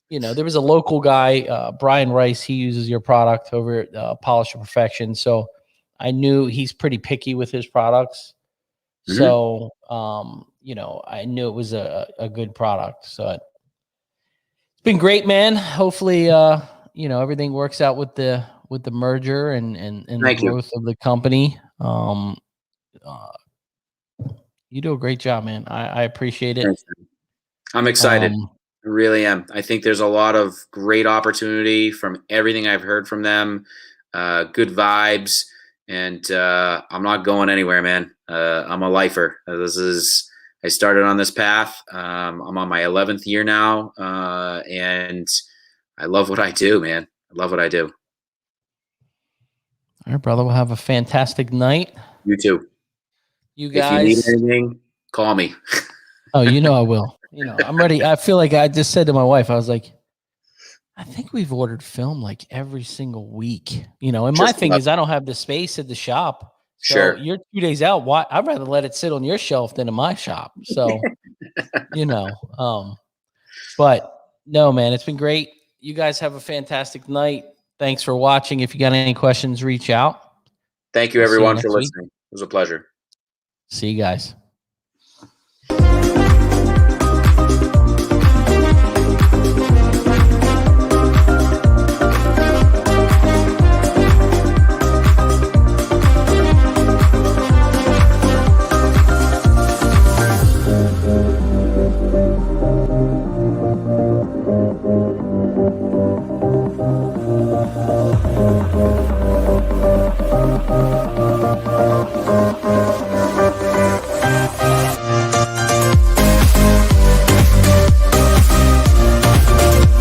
there was a local guy, Brian Rice. He uses your product over at Polish of Perfection. So I knew he's pretty picky with his products. Mm-hmm. So, I knew it was a good product. So it's been great, man. Hopefully, everything works out with the merger and the growth of the company. You do a great job, man. I appreciate it. I'm excited. I really am. I think there's a lot of great opportunity from everything I've heard from them. Good vibes. And I'm not going anywhere, man. I'm a lifer. I started on this path. I'm on my 11th year now. And I love what I do, man. I love what I do. All right, brother. We'll have a fantastic night. You too. You guys. If you need anything, call me. Oh, I will. I'm ready. I feel like I just said to my wife, I was like, I think we've ordered film like every single week, and my thing is I don't have the space at the shop. So sure. You're 2 days out. Why? I'd rather let it sit on your shelf than in my shop. So, but no, man, it's been great. You guys have a fantastic night. Thanks for watching. If you got any questions, reach out. Thank you everyone for listening. It was a pleasure. See you guys.